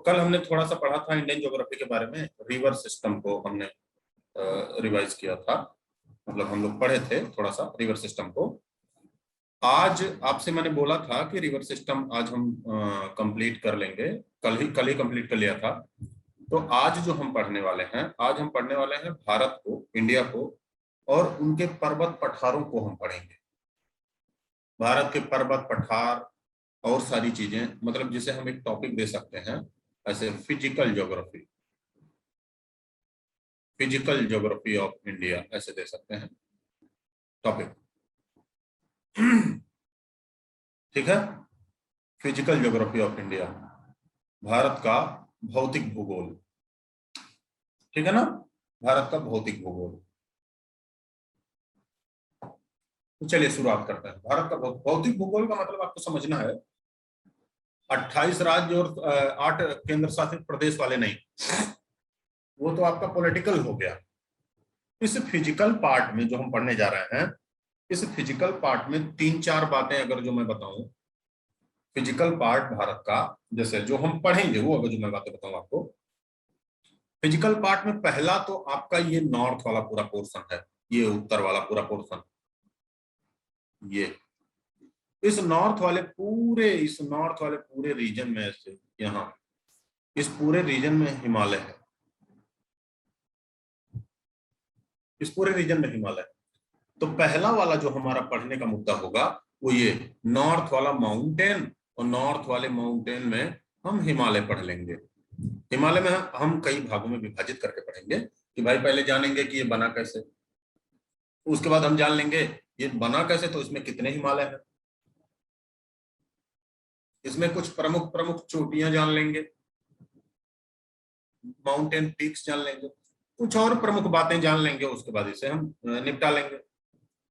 कल हमने थोड़ा सा पढ़ा था इंडियन ज्योग्राफी के बारे में, रिवर सिस्टम को हमने रिवाइज किया था, मतलब हम लोग पढ़े थे थोड़ा सा रिवर सिस्टम को। आज आपसे मैंने बोला था कि रिवर सिस्टम आज हम कंप्लीट कर लेंगे, कल ही कंप्लीट कर लिया था। तो आज जो हम पढ़ने वाले हैं, आज हम पढ़ने वाले हैं भारत को, इंडिया को, और उनके पर्वत पठारों को हम पढ़ेंगे। भारत के पर्वत पठार और सारी चीजें, मतलब जिसे हम एक टॉपिक दे सकते हैं ऐसे physical geography, physical geography of India ऐसे दे सकते हैं टॉपिक। ठीक है, physical geography of India, Bharat का भौतिक भूगोल। ठीक है ना, भारत का भौतिक भूगोल। तो चलिए शुरुआत करते हैं। भारत का भौतिक भूगोल का मतलब आपको समझना है 28 राज्य और 8 केंद्र शासित प्रदेश वाले नहीं, वो तो आपका पॉलिटिकल हो गया। इस फिजिकल पार्ट में जो हम पढ़ने जा रहे हैं, इस फिजिकल पार्ट में 3-4 बातें अगर जो मैं बताऊं, फिजिकल पार्ट भारत का जैसे जो हम पढ़ेंगे वो अगर जो मैं बातें बताऊं आपको, फिजिकल पार्ट में पहला तो आपका ये नॉर्थ वाला पूरा पोर्शन है, ये उत्तर वाला पूरा पोर्शन, ये इस नॉर्थ वाले पूरे रीजन में से यहाँ इस पूरे रीजन में हिमालय है, इस पूरे रीजन में हिमालय। तो पहला वाला जो हमारा पढ़ने का मुद्दा होगा वो ये नॉर्थ वाला माउंटेन, और नॉर्थ वाले माउंटेन में हम हिमालय पढ़ लेंगे। हिमालय में हम कई भागों में विभाजित करके पढ़ेंगे कि भाई पहले जानेंगे कि ये बना कैसे, उसके बाद हम जान लेंगे ये बना कैसे, तो इसमें कितने हिमालय हैं, इसमें कुछ प्रमुख प्रमुख चोटियां जान लेंगे, माउंटेन पीक्स जान लेंगे, कुछ और प्रमुख बातें जान लेंगे, उसके बाद इसे हम निपटा लेंगे।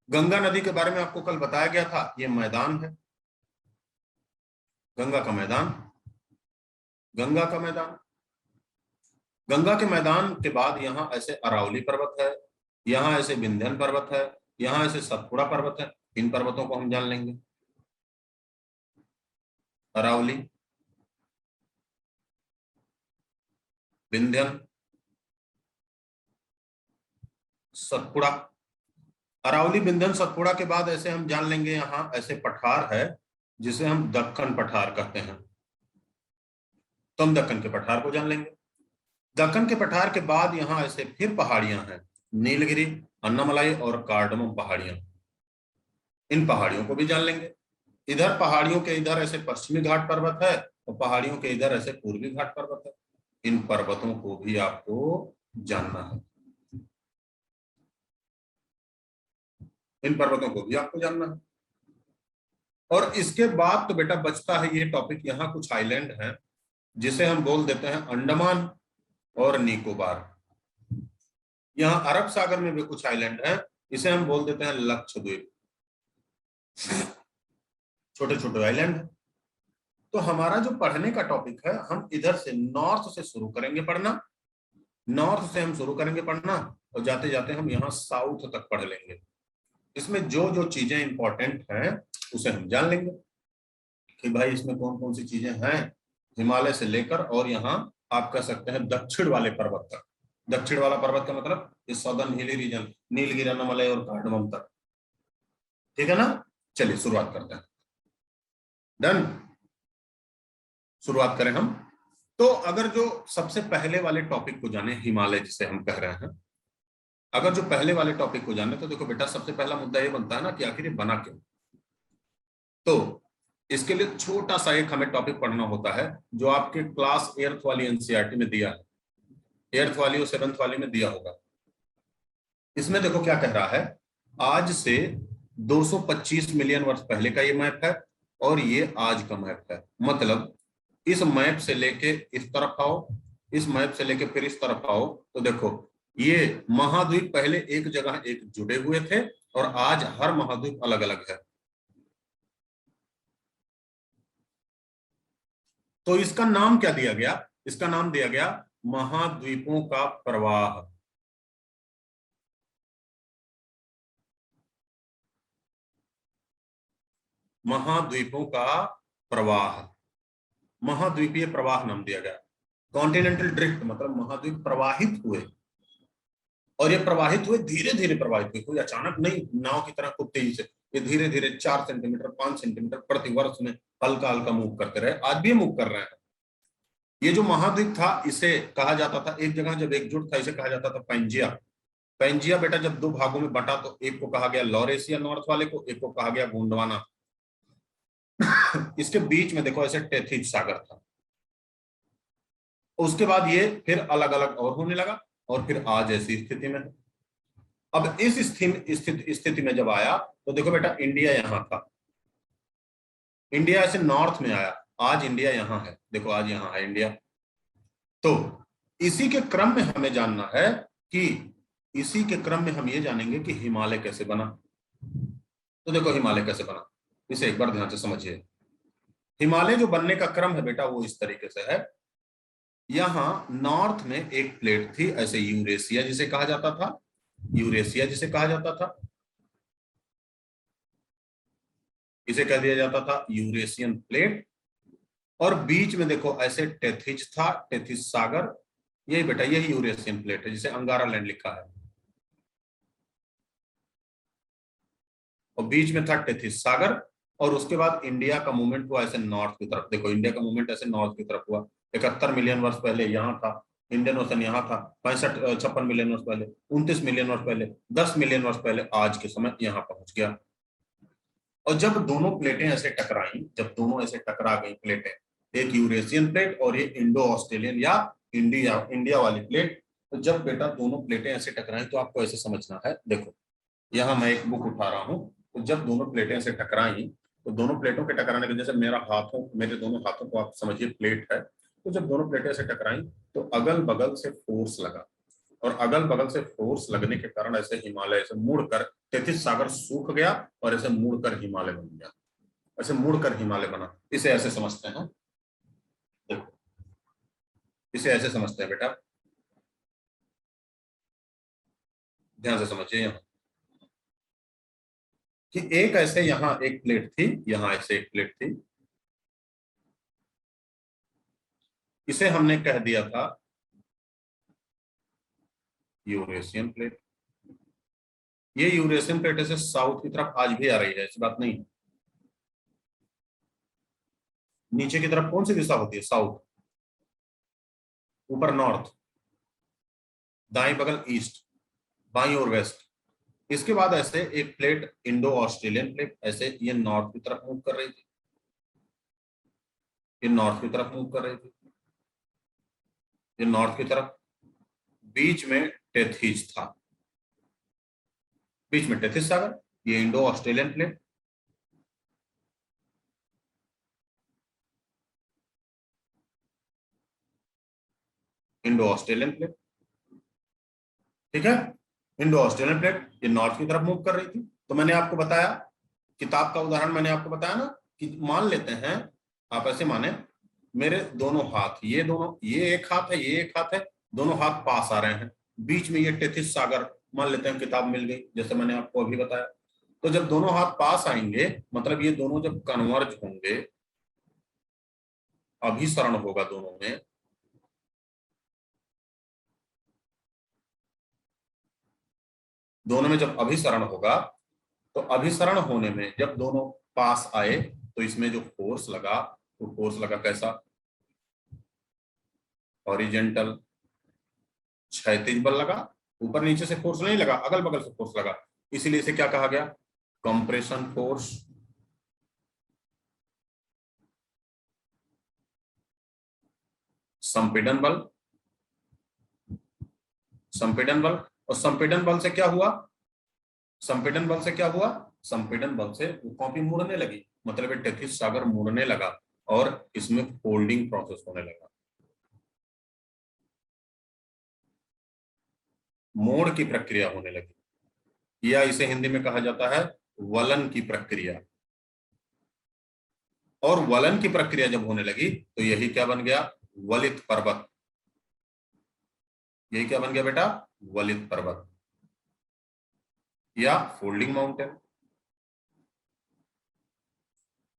गंगा नदी के बारे में आपको कल बताया गया था, ये मैदान है, गंगा का मैदान, गंगा का मैदान। गंगा के मैदान के बाद यहाँ ऐसे अरावली पर्वत है, यहाँ ऐसे विंध्यन पर्वत है, यहाँ ऐसे सतपुड़ा पर्वत है। इन पर्वतों को हम जान लेंगे, अरावली, विंध्यन, सतपुड़ा। अरावली, विंध्यन, सतपुड़ा के बाद ऐसे हम जान लेंगे यहाँ ऐसे पठार है जिसे हम दक्कन पठार कहते हैं, तो हम दक्कन के पठार को जान लेंगे। दक्कन के पठार के बाद यहाँ ऐसे फिर पहाड़ियां हैं, नीलगिरी, अन्नामलाई और कार्डमम पहाड़ियां, इन पहाड़ियों को भी जान लेंगे। इधर पहाड़ियों के इधर ऐसे पश्चिमी घाट पर्वत है, और पहाड़ियों के इधर ऐसे पूर्वी घाट पर्वत है। इन पर्वतों को भी आपको जानना है, इन पर्वतों को भी आपको जानना है। और इसके बाद तो बेटा बचता है ये टॉपिक, यहाँ कुछ आइलैंड हैं जिसे हम बोल देते हैं अंडमान और निकोबार। यहाँ अरब सागर में भी कुछ आइलैंड हैं, इसे हम बोल देते हैं लक्षद्वीप, छोटे छोटे आइलैंड। तो हमारा जो पढ़ने का टॉपिक है, हम इधर से नॉर्थ से शुरू करेंगे पढ़ना, नॉर्थ से हम शुरू करेंगे पढ़ना, और जाते जाते हम यहाँ साउथ तक पढ़ लेंगे। इसमें जो जो चीजें इंपॉर्टेंट हैं उसे हम जान लेंगे कि भाई इसमें कौन कौन सी चीजें हैं, हिमालय से लेकर और यहाँ आप कह सकते हैं दक्षिण वाले पर्वत तक। दक्षिण वाला पर्वत का मतलब इस southern hilly region, Nilgiri, Annamalai और कार्डमम तक। ठीक है ना, चलिए शुरुआत करते हैं। डन, शुरुआत करें हम। तो अगर जो सबसे पहले वाले टॉपिक को जाने, हिमालय जिसे हम कह रहे हैं, अगर जो पहले वाले टॉपिक को जाने तो देखो बेटा सबसे पहला मुद्दा ये बनता है ना कि आखिर ये बना क्यों। तो इसके लिए छोटा सा एक हमें टॉपिक पढ़ना होता है जो आपके क्लास 8th वाली एनसीईआरटी में दिया है, 8th वाली और 7th वाली में दिया होगा। इसमें देखो क्या कह रहा है, आज से 225 मिलियन वर्ष पहले का ये मैप है और ये आज का मैप है। मतलब इस मैप से लेके इस तरफ आओ, इस मैप से लेके फिर इस तरफ आओ, तो देखो ये महाद्वीप पहले एक जगह एक जुड़े हुए थे और आज हर महाद्वीप अलग अलग है। तो इसका नाम क्या दिया गया, इसका नाम दिया गया महाद्वीपों का प्रवाह। महाद्वीपों का प्रवाह, महाद्वीपीय प्रवाह नाम दिया गया। कॉन्टिनेंटल ड्रिफ्ट मतलब महाद्वीप प्रवाहित हुए, और ये प्रवाहित हुए धीरे धीरे प्रवाहित हुए, कोई अचानक नहीं नाव की तरह खूब तेजी से, ये धीरे धीरे 4 सेंटीमीटर 5 सेंटीमीटर प्रति वर्ष में हल्का हल्का मूव करते रहे, आज भी मूव कर रहे हैं। ये जो महाद्वीप था इसे कहा जाता था, एक जगह जब एकजुट था इसे कहा जाता था पैंजिया। पैंजिया बेटा जब दो भागों में बंटा तो एक को कहा गया लॉरेशिया नॉर्थ वाले को, एक को कहा गया गोंडवाना। इसके बीच में देखो ऐसे टेथिस सागर था, उसके बाद ये फिर अलग अलग और होने लगा, और फिर आज ऐसी स्थिति में। अब इस स्थिति में जब आया तो देखो बेटा इंडिया यहां था, इंडिया ऐसे नॉर्थ में आया, आज इंडिया यहां है, देखो आज यहां है इंडिया। तो इसी के क्रम में हमें जानना है कि इसी के क्रम में हम ये जानेंगे कि हिमालय कैसे बना। तो देखो हिमालय कैसे बना, इसे एक बार ध्यान से समझिए। हिमालय जो बनने का क्रम है बेटा वो इस तरीके से है, यहां नॉर्थ में एक प्लेट थी ऐसे यूरेशिया जिसे कहा जाता था, यूरेशिया जिसे कहा जाता था, इसे कह दिया जाता था यूरेशियन प्लेट। और बीच में देखो ऐसे टेथिस था, टेथिस सागर, यही बेटा यही यूरेशियन प्लेट है जिसे अंगारा लैंड लिखा है, और बीच में था टेथिस सागर। और उसके बाद इंडिया का मूवमेंट हुआ ऐसे नॉर्थ की तरफ, देखो इंडिया का मूवमेंट ऐसे नॉर्थ की तरफ हुआ। 71 मिलियन वर्ष पहले यहाँ था, इंडियन ओशन यहाँ था, 56 मिलियन वर्ष पहले, 29 मिलियन वर्ष पहले, 10 मिलियन वर्ष पहले आज के समय यहाँ पहुंच गया। और जब दोनों प्लेटें ऐसे टकराई, जब दोनों ऐसे टकरा गई प्लेटें, एक यूरेशियन प्लेट और ये इंडो ऑस्ट्रेलियन या इंडिया इंडिया वाली प्लेट, तो जब बेटा दोनों प्लेटें ऐसे टकराई तो आपको ऐसे समझना है, देखो यहाँ मैं एक बुक उठा रहा हूँ, तो जब दोनों प्लेटें से टकराई तो दोनों प्लेटों के टकराने की वजह से मेरे दोनों हाथों को आप समझिए प्लेट है, तो जब दोनों प्लेटें से टकराई तो अगल बगल से फोर्स लगा, और अगल बगल से फोर्स लगने के कारण ऐसे हिमालय से मुड़कर टेथिस सागर सूख गया और ऐसे मुड़कर हिमालय बन गया, ऐसे मुड़कर हिमालय बना। इसे ऐसे समझते हैं, देखो इसे ऐसे समझते हैं बेटा, ध्यान से समझिए यहाँ कि एक ऐसे यहाँ एक प्लेट थी, यहाँ ऐसे एक प्लेट थी, इसे हमने कह दिया था यूरेशियन प्लेट। ये यूरेशियन प्लेट ऐसे साउथ की तरफ आज भी आ रही है, ऐसी बात नहीं। नीचे की तरफ कौन सी दिशा होती है, साउथ, ऊपर नॉर्थ, दाएं बगल ईस्ट, बाई और वेस्ट। इसके बाद ऐसे एक प्लेट इंडो ऑस्ट्रेलियन प्लेट ऐसे ये नॉर्थ की तरफ मूव कर रही थी, ये नॉर्थ की तरफ मूव कर रही थी, ये नॉर्थ की तरफ। बीच में टेथिस था, बीच में टेथिस सागर, ये Indo Australian plate. Indo Australian plate, ठीक है, इंडो ऑस्ट्रेलियन प्लेट ये नॉर्थ की तरफ मूव कर रही थी। तो मैंने आपको बताया, किताब का उदाहरण मैंने आपको बताया ना, कि मान लेते हैं, आप ऐसे माने मेरे दोनों हाथ, ये दोनों, ये एक हाथ है, ये एक हाथ है, दोनों हाथ पास आ रहे हैं, बीच में ये टेथिस सागर, मान लेते हैं किताब मिल गई जैसे मैंने आपको अभी बताया। तो जब दोनों हाथ पास आएंगे मतलब ये दोनों जब कन्वर्ज होंगे, अभिसरण होगा दोनों में, दोनों में जब अभिसरण होगा, तो अभिसरण होने में जब दोनों पास आए तो इसमें जो फोर्स लगा, तो फोर्स लगा कैसा, हॉरिजेंटल, क्षैतिज बल लगा, ऊपर नीचे से फोर्स नहीं लगा, अगल बगल से फोर्स लगा, इसीलिए इसे क्या कहा गया, कंप्रेशन फोर्स। संपीड़न बल, संपीड़न बल, और संपीड़न बल से क्या हुआ, संपीड़न बल से क्या हुआ, संपीड़न बल से वो कॉपी मुड़ने लगी, मतलब टेथिस सागर मुड़ने लगा और इसमें फोल्डिंग प्रोसेस होने लगा, मोड़ की प्रक्रिया होने लगी, या इसे हिंदी में कहा जाता है वलन की प्रक्रिया। और वलन की प्रक्रिया जब होने लगी तो यही क्या बन गया, वलित पर्वत, यही क्या बन गया बेटा, वलित पर्वत या फोल्डिंग माउंटेन,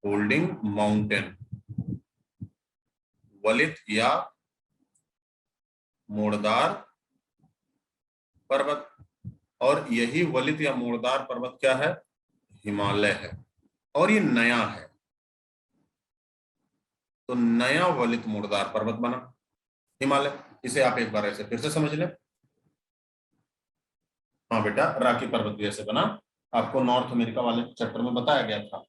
फोल्डिंग माउंटेन, वलित या मोड़दार पर्वत, और यही वलित या मोड़दार पर्वत क्या है? हिमालय है, और ये नया है, तो नया वलित मोड़दार पर्वत बना हिमालय। इसे आप एक बार ऐसे फिर से समझ लें। हाँ बेटा, रॉकी पर्वत भी ऐसे बना, आपको नॉर्थ अमेरिका वाले चैप्टर में बताया गया था,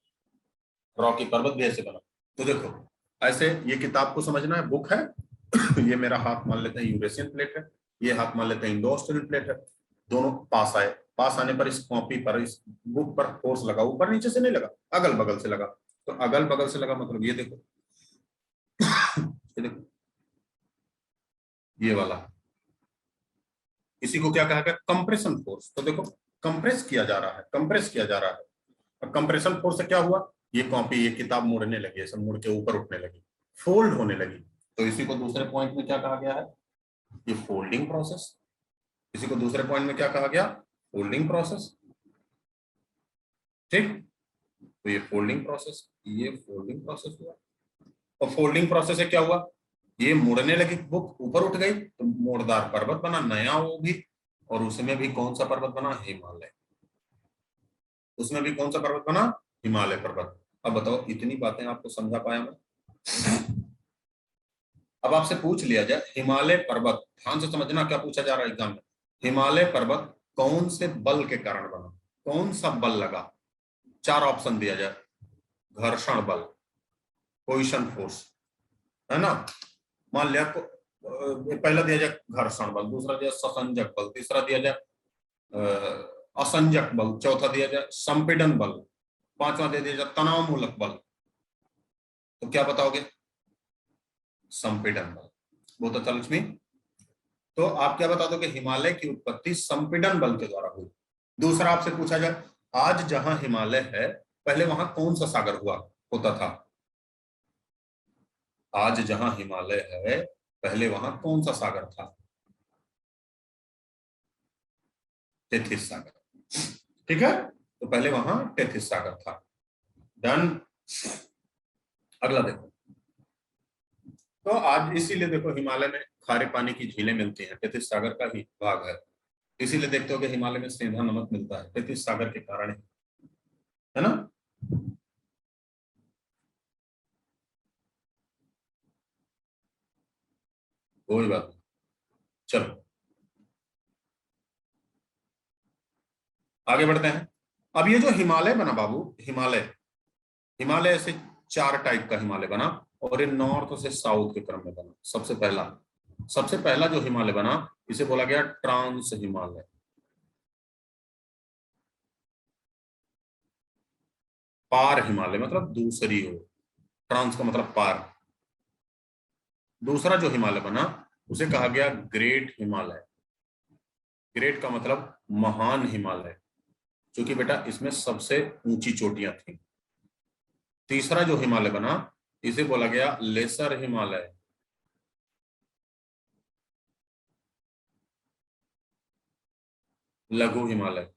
रॉकी पर्वत भी ऐसे बना। तो देखो ऐसे ये किताब को समझना है, बुक है। ये मेरा हाथ मान लेते हैं यूरेशियन प्लेट है, ये हाथ मान लेते हैं इंडो ऑस्ट्रेलियन प्लेट है। दोनों पास आए, पास आने पर इस कॉपी पर, इस बुक पर फोर्स लगा, ऊपर नीचे से नहीं लगा, अगल बगल से लगा। तो अगल बगल से लगा मतलब ये देखो, ये देखो, ये वाला, इसी को क्या कहा गया? Compression force. तो देखो कंप्रेस किया जा रहा है, कंप्रेस किया जा रहा है। अब कंप्रेशन फोर्स से क्या हुआ? ये कॉपी, ये किताब मुड़ने लगी, ऐसे मुड़ के ऊपर उठने लगी, फोल्ड होने लगी। तो इसी को दूसरे पॉइंट में क्या कहा गया है? ये फोल्डिंग प्रोसेस। इसी को दूसरे पॉइंट में क्या कहा गया? Folding process. ठीक, तो ये फोल्डिंग प्रोसेस, ये फोल्डिंग प्रोसेस हुआ। और फोल्डिंग प्रोसेस से क्या हुआ? ये मुड़ने लगी, बुक ऊपर उठ गई, तो मोड़दार पर्वत बना नया वो भी। और उसमें भी कौन सा पर्वत बना? हिमालय। उसमें भी कौन सा पर्वत बना? हिमालय पर्वत। अब बताओ, इतनी बातें आपको समझा पाया मैं? अब आपसे पूछ लिया जाए हिमालय पर्वत, ध्यान से समझना क्या पूछा जा रहा है एग्जाम में। हिमालय पर्वत कौन से बल के कारण बना? कौन सा बल लगा? चार ऑप्शन दिया जाए। घर्षण बल, पोजिशन फोर्स, है ना। मान लिया तो पहला दिया जाए घर्षण बल, दूसरा दिया ससंजक बल, तीसरा दिया जाए असंजक बल, चौथा दिया जाए संपीड़न बल, पांचवा दे दिया जाए तनाव मूलक बल। तो क्या बताओगे? संपीड़न बल। बहुत अच्छा लक्ष्मी। तो आप क्या बता दोगे? हिमालय की उत्पत्ति संपीड़न बल के द्वारा हुई। दूसरा आपसे पूछा जाए, आज जहां हिमालय है पहले वहां कौन सा सागर हुआ होता था? आज जहां हिमालय है पहले वहां कौन सा सागर था? टेथिस सागर। ठीक है, तो पहले वहां टेथिस सागर था। डन। अगला देखो, तो आज इसीलिए देखो हिमालय में खारे पानी की झीलें मिलती हैं, टेथिस सागर का ही भाग है। इसीलिए देखते हो कि हिमालय में सेंधा नमक मिलता है, टेथिस सागर के कारण है ना। कोई बात नहीं, चलो आगे बढ़ते हैं। अब ये जो हिमालय बना बाबू, हिमालय, हिमालय से चार टाइप का हिमालय बना, और ये नॉर्थ से साउथ के क्रम में बना। सबसे पहला जो हिमालय बना इसे बोला गया ट्रांस हिमालय। पार हिमालय मतलब दूसरी ओर, ट्रांस का मतलब पार। दूसरा जो हिमालय बना उसे कहा गया ग्रेट हिमालय। ग्रेट का मतलब महान हिमालय, क्योंकि बेटा इसमें सबसे ऊंची चोटियां थी। तीसरा जो हिमालय बना इसे बोला गया लेसर हिमालय। लघु हिमालय।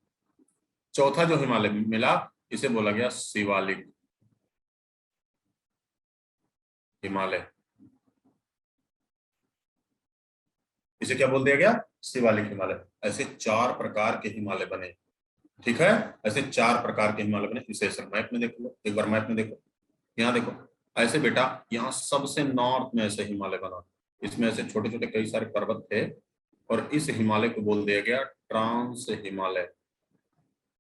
चौथा जो हिमालय मिला इसे बोला गया शिवालिक हिमालय। इसे क्या बोल दिया गया? शिवालिक हिमालय। ऐसे चार प्रकार के हिमालय बने। ठीक है, ऐसे चार प्रकार के हिमालय बने। इसे ऐसे मैप में देख लो, एक बार मैप में देखो, यहाँ देखो। ऐसे बेटा यहाँ सबसे नॉर्थ में ऐसे हिमालय बना, इसमें ऐसे छोटे छोटे कई सारे पर्वत थे, और इस हिमालय को बोल दिया गया ट्रांस हिमालय।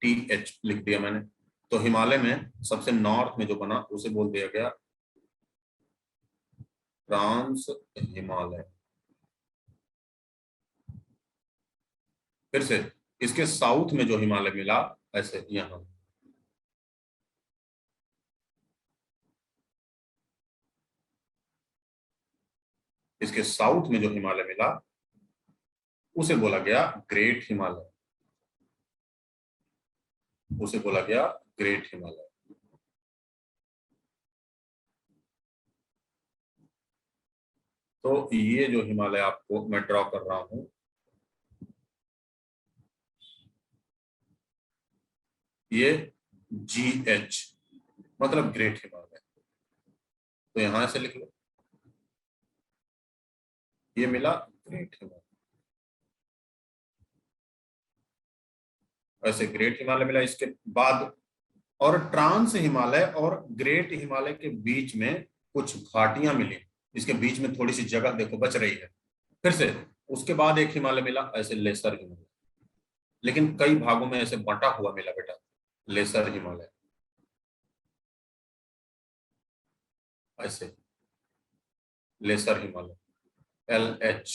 TH लिख दिया मैंने। तो हिमालय में सबसे नॉर्थ में जो बना उसे बोल दिया गया ट्रांस हिमालय। फिर से, इसके साउथ में जो हिमालय मिला ऐसे यहाँ, इसके साउथ में जो हिमालय मिला उसे बोला गया ग्रेट हिमालय। उसे बोला गया ग्रेट हिमालय। तो ये जो हिमालय आपको मैं ड्रॉ कर रहा हूं, ये GH मतलब ग्रेट हिमालय। तो यहां से लिख लो, ये मिला ग्रेट हिमालय, ऐसे ग्रेट हिमालय मिला। इसके बाद और ट्रांस हिमालय और ग्रेट हिमालय के बीच में कुछ घाटियां मिली, इसके बीच में थोड़ी सी जगह देखो बच रही है। फिर से उसके बाद एक हिमालय मिला, ऐसे लेसर हिमालय, लेकिन कई भागों में ऐसे बंटा हुआ मिला बेटा लेसर हिमालय, ऐसे लेसर हिमालय LH,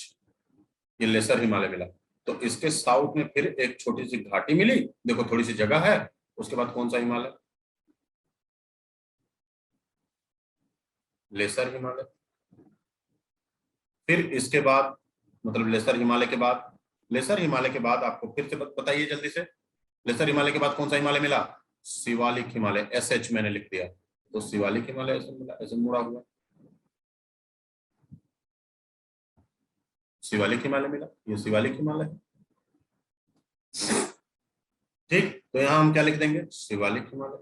ये लेसर हिमालय मिला। तो इसके साउथ में फिर एक छोटी सी घाटी मिली, देखो थोड़ी सी जगह है। उसके बाद कौन सा हिमालय? लेसर हिमालय। फिर इसके बाद मतलब लेसर हिमालय के बाद आपको फिर से बताइए जल्दी से, लेसर हिमालय के बाद कौन सा हिमालय मिला? शिवालिक हिमालय, SH मैंने लिख दिया, तो शिवालिक हिमालय ऐसे मिला, ऐसे मुड़ा हुआ शिवालिक हिमालय मिला, ये शिवालिक हिमालय। ठीक, तो यहां हम क्या लिख देंगे? शिवालिक हिमालय।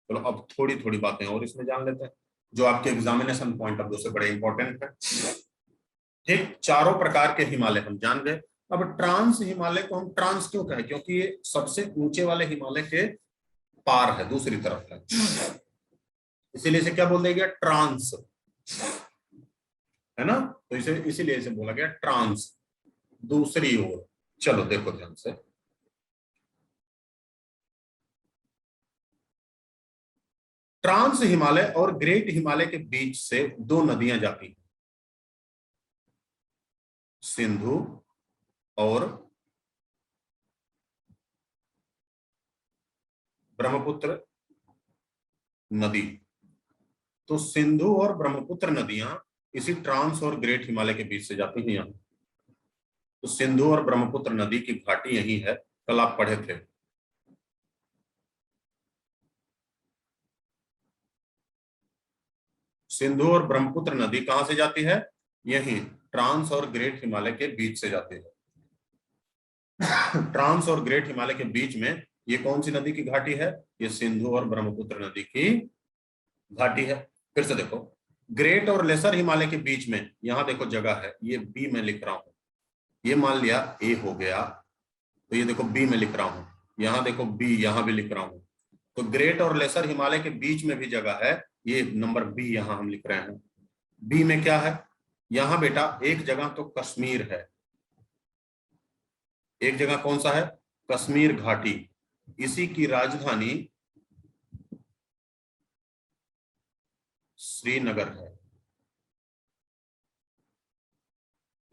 चलो अब थोड़ी थोड़ी बातें और इसमें जान लेते हैं जो आपके एग्जामिनेशन पॉइंट ऑफ व्यू से बड़े इंपॉर्टेंट है। ठीक, चारों प्रकार के हिमालय हम जान गए। अब ट्रांस हिमालय को हम ट्रांस क्यों कहें? क्योंकि ये सबसे ऊंचे वाले हिमालय के पार है, दूसरी तरफ है, इसीलिए इसे क्या बोल दिया गया? ट्रांस, है ना? तो इसे इसीलिए इसे बोला गया ट्रांस, दूसरी ओर। चलो देखो ध्यान से, ट्रांस हिमालय और ग्रेट हिमालय के बीच से दो नदियां जाती हैं, सिंधु और ब्रह्मपुत्र नदी। तो सिंधु और ब्रह्मपुत्र नदियां इसी ट्रांस और ग्रेट हिमालय के बीच से जाती हैं यहाँ। तो सिंधु और ब्रह्मपुत्र नदी की घाटी यही है, कल आप पढ़े थे। सिंधु और ब्रह्मपुत्र नदी कहां से जाती है? यही ट्रांस और ग्रेट हिमालय के बीच से जाती है। ट्रांस और ग्रेट हिमालय के बीच में ये कौन सी नदी की घाटी है? ये सिंधु और ब्रह्मपुत्र नदी की घाटी है। फिर से देखो, ग्रेट और लेसर हिमालय के बीच में यहां देखो जगह है, ये बी में लिख रहा हूं, ये मान लिया ए हो गया, तो ये देखो बी में लिख रहा हूं, यहां देखो बी, यहां भी लिख रहा हूं। तो ग्रेट और लेसर हिमालय के बीच में भी जगह है, ये नंबर बी यहां हम लिख रहे हैं। बी में क्या है? यहां बेटा एक जगह तो कश्मीर है, एक जगह कौन सा है? कश्मीर घाटी, इसी की राजधानी श्रीनगर है।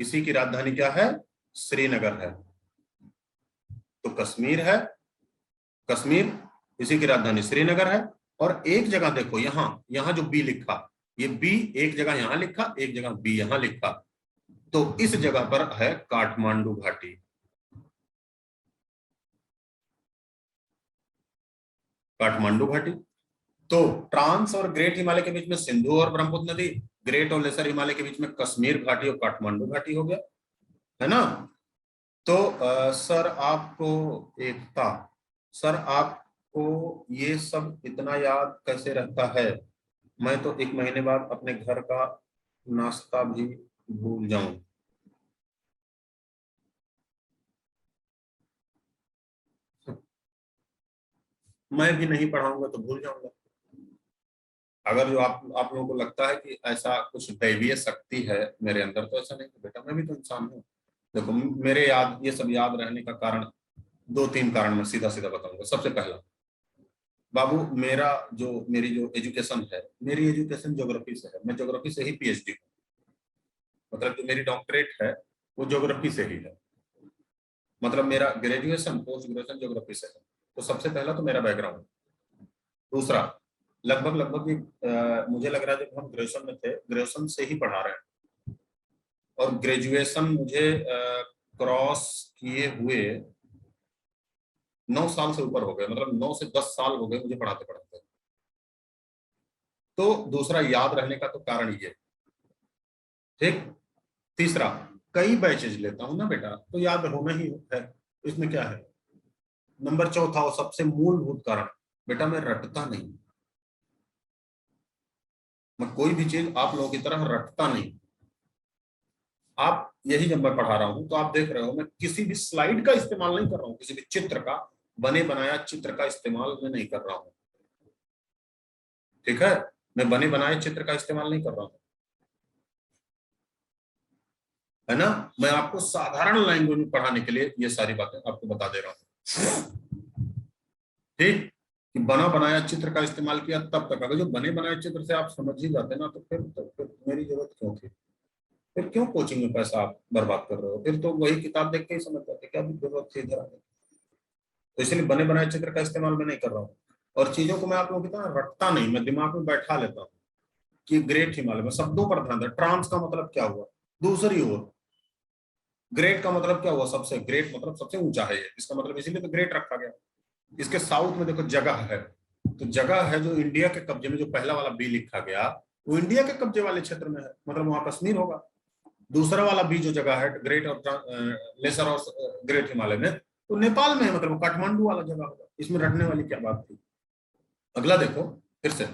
इसी की राजधानी क्या है? श्रीनगर है। तो कश्मीर है, कश्मीर, इसी की राजधानी श्रीनगर है। और एक जगह देखो यहां, यहां जो बी लिखा, ये बी एक जगह यहां लिखा, एक जगह बी यहां लिखा, तो इस जगह पर है काठमांडू घाटी। काठमांडू घाटी। तो ट्रांस और ग्रेट हिमालय के बीच में सिंधु और ब्रह्मपुत्र नदी, ग्रेट और लेसर हिमालय के बीच में कश्मीर घाटी और काठमांडू घाटी हो गया, है ना? तो सर आपको एकता, सर आपको ये सब इतना याद कैसे रहता है? मैं तो एक महीने बाद अपने घर का नाश्ता भी भूल जाऊं। मैं भी नहीं पढ़ाऊंगा तो भूल जाऊंगा। अगर जो आप लोगों को लगता है कि ऐसा कुछ दैवीय शक्ति है मेरे अंदर, तो ऐसा नहीं है बेटा, मैं भी तो इंसान हूँ। देखो मेरे याद, ये सब याद रहने का कारण, दो तीन कारण मैं सीधा सीधा बताऊंगा। सबसे पहला, बाबू मेरी जो एजुकेशन है, मेरी एजुकेशन ज्योग्राफी से है, मैं ज्योग्राफी से ही PhD हूँ, मतलब जो मेरी डॉक्टरेट है वो ज्योग्राफी से ही है, मतलब मेरा ग्रेजुएशन पोस्ट ग्रेजुएशन ज्योग्राफी से है। तो सबसे पहला तो मेरा बैकग्राउंड। दूसरा, लगभग लगभग ये मुझे लग रहा है जब हम ग्रेजुएशन में थे, ग्रेजुएशन से ही पढ़ा रहे हैं, और ग्रेजुएशन मुझे क्रॉस किए हुए 9 साल से ऊपर हो गए, मतलब 9 से 10 साल हो गए मुझे पढ़ाते पढ़ाते। तो दूसरा, याद रहने का तो कारण ये, ठीक। तीसरा, कई बैचेज लेता हूं ना बेटा, तो याद होना ही है, इसमें क्या है। नंबर चौथा और सबसे मूलभूत कारण, बेटा मैं रटता नहीं, मैं कोई भी चीज आप लोगों की तरह रटता नहीं। आप यही जब मैं पढ़ा रहा हूं तो आप देख रहे हो मैं किसी भी स्लाइड का इस्तेमाल नहीं कर रहा हूं, किसी भी चित्र का, बने बनाया चित्र का इस्तेमाल मैं नहीं कर रहा हूं। ठीक है, मैं बने बनाए चित्र का इस्तेमाल नहीं कर रहा हूं, है ना। मैं आपको साधारण लैंग्वेज में पढ़ाने के लिए ये सारी बातें आपको बता दे रहा हूं। ठीक, कि बना बनाया चित्र का इस्तेमाल किया तब तक, अगर जो बने बनाए चित्र से आप समझ ही जाते ना तो फिर मेरी जरूरत क्यों थी। फिर क्यों कोचिंग में पैसा आप बर्बाद कर रहे हो, फिर तो वही किताब देख के ही समझ जाते क्या भी जरूरत थी इधर आने की। तो इसलिए बने बनाए चित्र का इस्तेमाल मैं नहीं कर रहा हूँ। और चीजों को मैं आप लोगों की तरह रटता नहीं, मैं दिमाग में बैठा लेता हूँ कि ग्रेट हिमालय में शब्दों पर ध्यान दे। ट्रांस का मतलब क्या हुआ, दूसरी ओर। ग्रेट का मतलब क्या हुआ, सबसे। ग्रेट मतलब सबसे ऊंचा है, ये इसका मतलब इसीलिए तो ग्रेट रखा गया। इसके साउथ में देखो जगह है, तो जगह है जो इंडिया के कब्जे में, जो पहला वाला बी लिखा गया वो इंडिया के कब्जे वाले क्षेत्र में है, मतलब वहां कश्मीर होगा। दूसरा वाला बी जो जगह है ग्रेट और लेसर और ग्रेट हिमालय में, तो नेपाल में है, मतलब काठमांडू वाला जगह होगा। इसमें रटने वाली क्या बात थी। अगला देखो फिर से।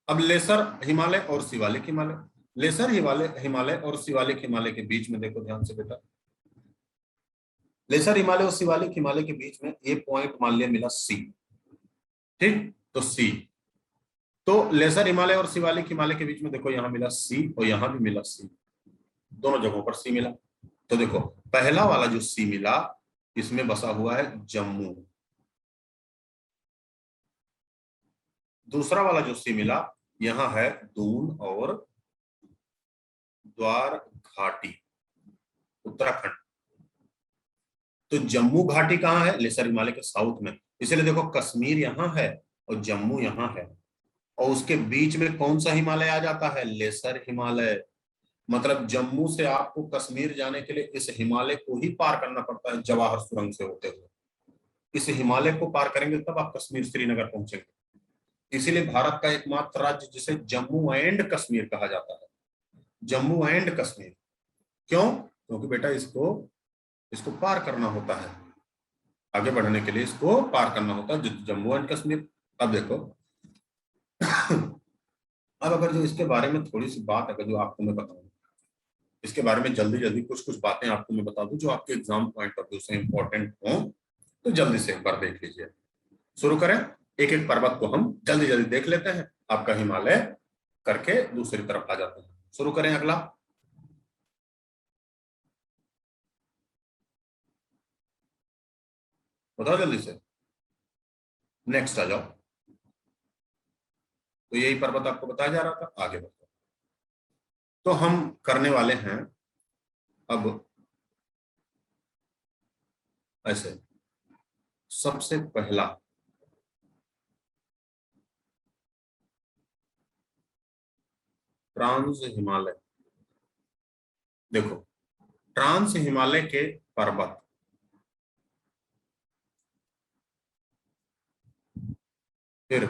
अब लेसर हिमालय और शिवालिक हिमालय, लेसर हिमालय हिमालय और शिवालिक हिमालय के बीच में देखो ध्यान से बेटा, लेसर हिमालय और शिवालिक हिमालय के बीच में ये पॉइंट मान लिया मिला सी। ठीक, तो सी, तो लेसर हिमालय और शिवालिक हिमालय के बीच में देखो यहां मिला सी और यहां भी मिला सी, दोनों जगहों पर सी मिला। तो देखो पहला वाला जो सी मिला इसमें बसा हुआ है जम्मू, दूसरा वाला जो सी मिला यहां है दून और द्वार घाटी, उत्तराखंड। तो जम्मू घाटी कहाँ है, लेसर हिमालय के साउथ में, इसलिए देखो कश्मीर यहां है और जम्मू यहां है, और उसके बीच में कौन सा हिमालय आ जाता है, लेसर हिमालय। मतलब जम्मू से आपको कश्मीर जाने के लिए इस हिमालय को ही पार करना पड़ता है, जवाहर सुरंग से होते हुए। इस हिमालय को पार करेंगे तब आप कश्मीर श्रीनगर पहुंचेंगे। इसीलिए भारत का एकमात्र राज्य जिसे जम्मू एंड कश्मीर कहा जाता है, जम्मू एंड कश्मीर। क्यों, क्योंकि बेटा इसको इसको पार करना होता है, आगे बढ़ने के लिए इसको पार करना होता है, जम्मू एंड कश्मीर। अब देखो अब अगर जो इसके बारे में थोड़ी सी बात अगर जो आपको मैं बताऊं, इसके बारे में जल्दी जल्दी कुछ कुछ बातें आपको मैं बता दूं जो आपके एग्जाम पॉइंट ऑफ व्यू से इंपॉर्टेंट हो, तो जल्दी से एक बार देख लीजिए। शुरू करें, एक एक पर्वत को हम जल्दी जल्दी देख लेते हैं, आपका हिमालय करके दूसरी तरफ आ जाते हैं। शुरू करें अगला। बताओ जल्दी से, नेक्स्ट आ जाओ। तो यही पर्वत आपको बताया जा रहा था, आगे बढ़ो। तो हम करने वाले हैं अब ऐसे, सबसे पहला ट्रांस हिमालय। देखो ट्रांस हिमालय के पर्वत, फिर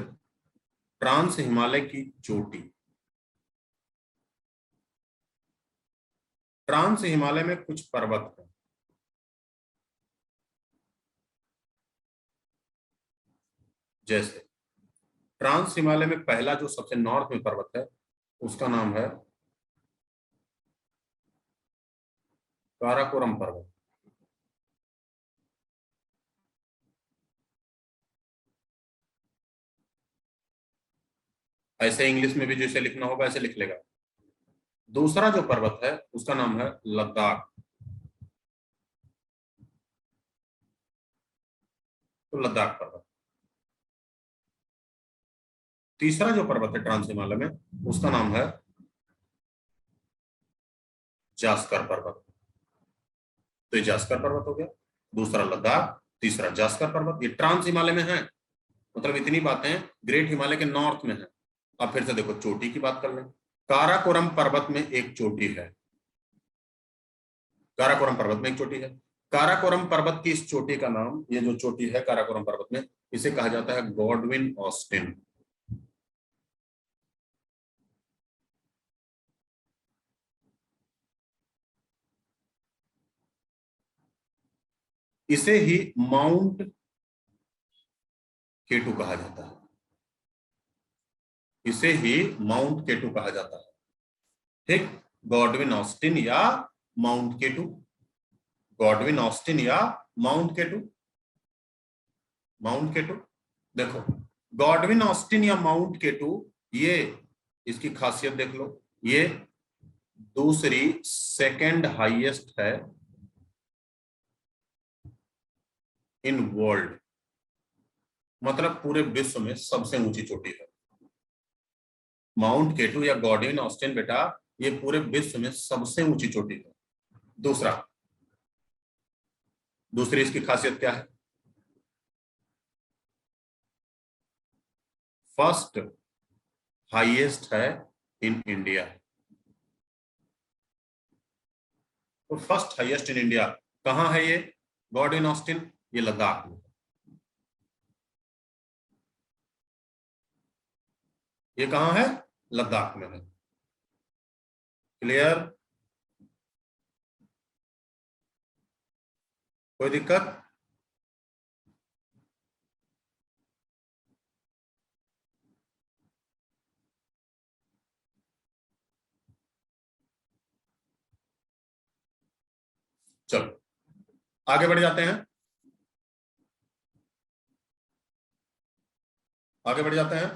ट्रांस हिमालय की चोटी। ट्रांस हिमालय में कुछ पर्वत है, जैसे ट्रांस हिमालय में पहला जो सबसे नॉर्थ में पर्वत है उसका नाम है काराकोरम पर्वत। ऐसे इंग्लिश में भी जैसे लिखना होगा ऐसे लिख लेगा। दूसरा जो पर्वत है उसका नाम है लद्दाख, तो लद्दाख पर्वत। तीसरा जो पर्वत है ट्रांस हिमालय में उसका नाम है जास्कर पर्वत, तो ये जास्कर पर्वत हो गया। दूसरा लद्दाख, तीसरा जास्कर पर्वत, ये ट्रांस हिमालय में है। मतलब इतनी बातें ग्रेट हिमालय के नॉर्थ में है। अब फिर से देखो चोटी की बात कर लें। काराकोरम पर्वत में एक चोटी है, काराकोरम पर्वत में एक चोटी है। काराकोरम पर्वत की इस चोटी का नाम, ये जो चोटी है काराकोरम पर्वत में, इसे कहा जाता है गॉडविन ऑस्टिन। इसे ही माउंट केटू कहा जाता है। इसे ही माउंट केटू कहा जाता है। ठीक, गॉडविन ऑस्टिन या माउंट केटू, गॉडविन ऑस्टिन या माउंट केटू, माउंट केटू। देखो, गॉडविन ऑस्टिन या माउंट केटू, ये इसकी खासियत देख लो, ये दूसरी सेकंड हाईएस्ट है इन वर्ल्ड, मतलब पूरे विश्व में सबसे ऊंची चोटी है। माउंट केटू या गॉडविन ऑस्टिन बेटा, ये पूरे विश्व में सबसे ऊंची चोटी है। दूसरा, दूसरी इसकी खासियत क्या है? फर्स्ट हाईएस्ट है इन इंडिया। तो फर्स्ट हाईएस्ट इन इंडिया कहां है ये? गॉडविन ऑस्टिन, ये लद्दाख में। ये कहां है? लद्दाख में है। क्लियर? कोई दिक्कत? चलो आगे बढ़ जाते हैं, आगे बढ़ जाते हैं।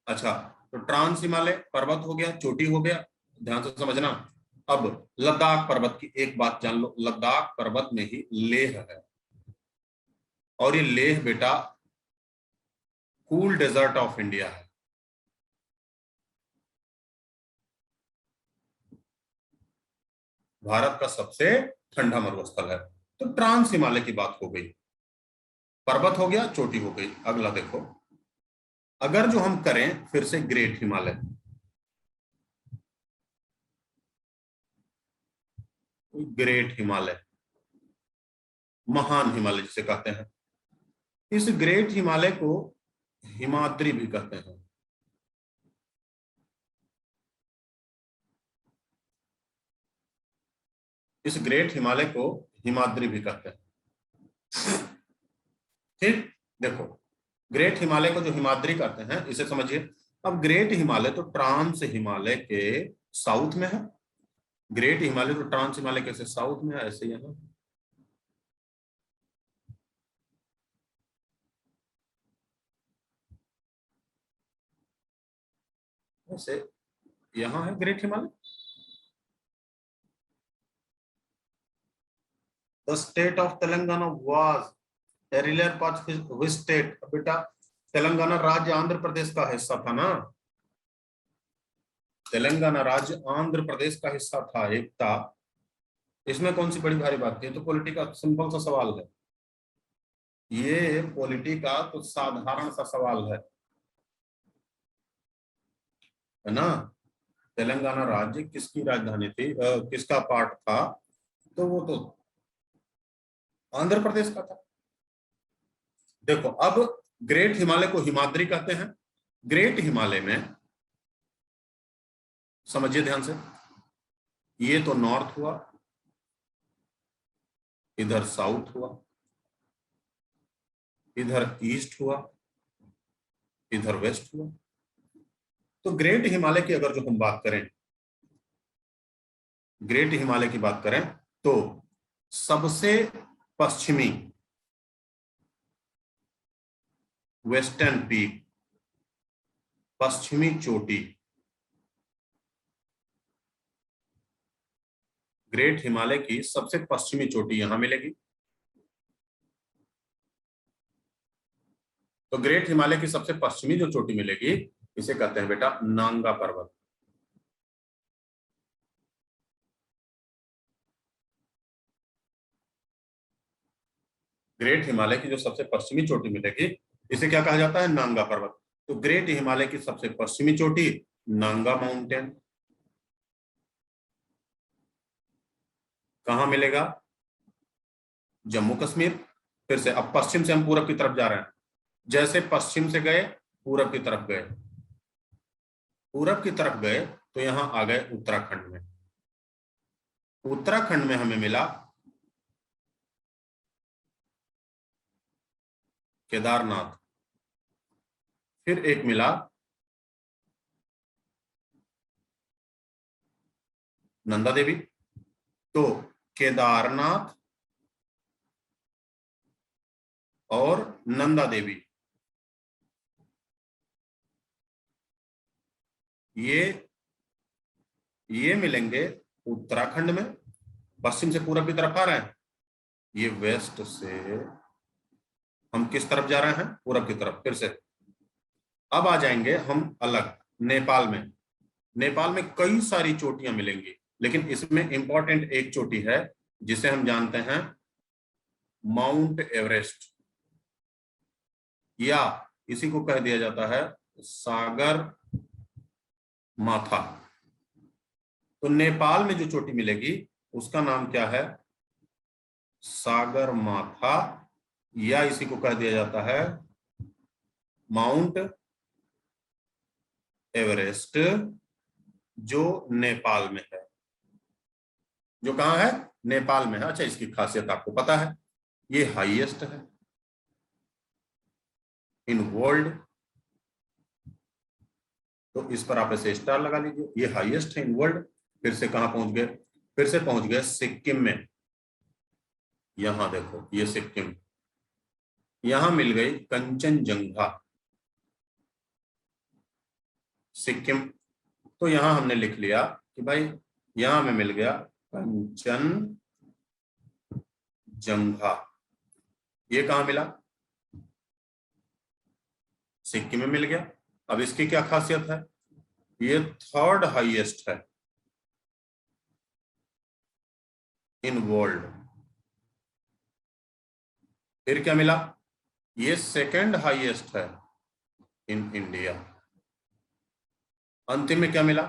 अच्छा, तो ट्रांस हिमालय पर्वत हो गया, चोटी हो गया, ध्यान से समझना। अब लद्दाख पर्वत की एक बात जान लो, लद्दाख पर्वत में ही लेह है, और ये लेह बेटा कूल डेजर्ट ऑफ इंडिया है। भारत का सबसे ठंडा मरुस्थल है। तो ट्रांस हिमालय की बात हो गई, पर्वत हो गया, चोटी हो गई। अगला देखो, अगर जो हम करें फिर से ग्रेट हिमालय, ग्रेट हिमालय, महान हिमालय जिसे कहते हैं, इस ग्रेट हिमालय को हिमाद्री भी कहते हैं। इस ग्रेट हिमालय को हिमाद्री भी कहते हैं। ठीक, देखो, ग्रेट हिमालय को जो हिमाद्री कहते हैं इसे समझिए। अब ग्रेट हिमालय तो ट्रांस हिमालय के साउथ में है, ग्रेट हिमालय तो ट्रांस हिमालय कैसे साउथ में है, ऐसे यहाँ। ऐसे यहाँ है great Himalaya. The state of Telangana was arrear part which state? बेटा, तेलंगाना राज्य आंध्र प्रदेश का हिस्सा था ना, तेलंगाना राज्य आंध्र प्रदेश का हिस्सा था, एक था। इसमें कौन सी बड़ी भारी बात थी? तो पॉलिटी का सिंपल सा सवाल है, ये पॉलिटी का कुछ साधारण सा सवाल है ना। तेलंगाना राज्य किसकी राजधानी थी, किसका पार्ट था? तो वो तो आंध्र प्रदेश का था। देखो, अब ग्रेट हिमालय को हिमाद्री कहते हैं। ग्रेट हिमालय में समझिए ध्यान से, ये तो नॉर्थ हुआ, इधर साउथ हुआ, इधर ईस्ट हुआ, इधर वेस्ट हुआ। तो ग्रेट हिमालय की अगर जो हम बात करें, ग्रेट हिमालय की बात करें, तो सबसे पश्चिमी वेस्टर्न पीक, पश्चिमी चोटी, ग्रेट हिमालय की सबसे पश्चिमी चोटी यहां मिलेगी। तो ग्रेट हिमालय की सबसे पश्चिमी जो चोटी मिलेगी, इसे कहते हैं बेटा नांगा पर्वत। ग्रेट हिमालय की जो सबसे पश्चिमी चोटी मिलेगी, इसे क्या कहा जाता है? नांगा पर्वत। तो ग्रेट हिमालय की सबसे पश्चिमी चोटी नांगा माउंटेन कहां मिलेगा? जम्मू कश्मीर। फिर से, अब पश्चिम से हम पूरब की तरफ जा रहे हैं, जैसे पश्चिम से गए पूरब की तरफ गए, पूरब की तरफ गए तो यहां आ गए उत्तराखंड में। उत्तराखंड में हमें मिला केदारनाथ, फिर एक मिला नंदा देवी। तो केदारनाथ और नंदा देवी ये मिलेंगे उत्तराखंड में। पश्चिम से पूरब की तरफ आ रहे हैं, ये वेस्ट से हम किस तरफ जा रहे हैं, पूरब की तरफ। फिर से अब आ जाएंगे हम अलग, नेपाल में। नेपाल में कई सारी चोटियां मिलेंगी, लेकिन इसमें इंपॉर्टेंट एक चोटी है जिसे हम जानते हैं माउंट एवरेस्ट, या इसी को कह दिया जाता है सागर माथा। तो नेपाल में जो चोटी मिलेगी उसका नाम क्या है, सागर माथा, या इसी को कह दिया जाता है माउंट एवरेस्ट, जो नेपाल में है। जो कहां है, नेपाल में है। अच्छा, इसकी खासियत आपको पता है, ये हाईएस्ट है इन वर्ल्ड। तो इस पर आप ऐसे स्टार लगा लीजिए, ये हाईएस्ट है इन वर्ल्ड। फिर से कहां पहुंच गए, फिर से पहुंच गए सिक्किम में। यहां देखो, ये सिक्किम, यहां मिल गई कंचनजंगा, सिक्किम। तो यहां हमने लिख लिया कि भाई यहां में मिल गया कंचनजंगा। ये कहां मिला, सिक्किम में मिल गया। अब इसकी क्या खासियत है, ये थर्ड हाईएस्ट है इन वर्ल्ड। फिर क्या मिला, ये सेकंड हाईएस्ट है इन इंडिया। अंतिम में क्या मिला,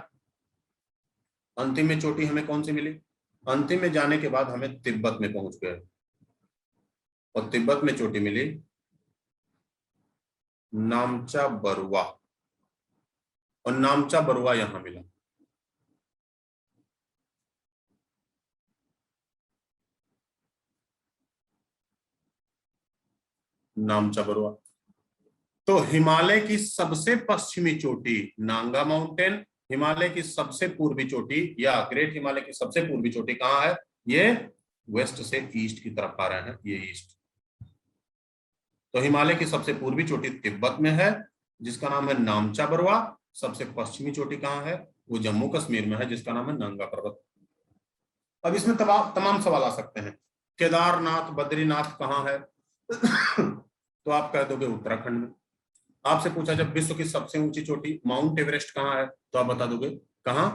अंतिम में चोटी हमें कौन सी मिली, अंतिम में जाने के बाद हमें तिब्बत में पहुंच गए, और तिब्बत में चोटी मिली नामचा बरुआ, और नामचा बरुआ यहां मिला। नामचा बरुआ। तो हिमालय की सबसे पश्चिमी चोटी नांगा माउंटेन, हिमालय की सबसे पूर्वी चोटी या ग्रेट हिमालय की सबसे पूर्वी चोटी कहां है, ये वेस्ट से ईस्ट की तरफ आ रहे हैं, ये ईस्ट। तो हिमालय की सबसे पूर्वी चोटी तिब्बत में है जिसका नाम है नामचा बरुआ। सबसे पश्चिमी चोटी कहां है, वो जम्मू कश्मीर में है जिसका नाम है नंगा पर्वत। अब इसमें तमाम सवाल आ सकते हैं, केदारनाथ बद्रीनाथ कहां है तो आप कह दोगे उत्तराखंड में। आपसे पूछा जब विश्व की सबसे ऊंची चोटी माउंट एवरेस्ट कहां है, तो आप बता दोगे कहां,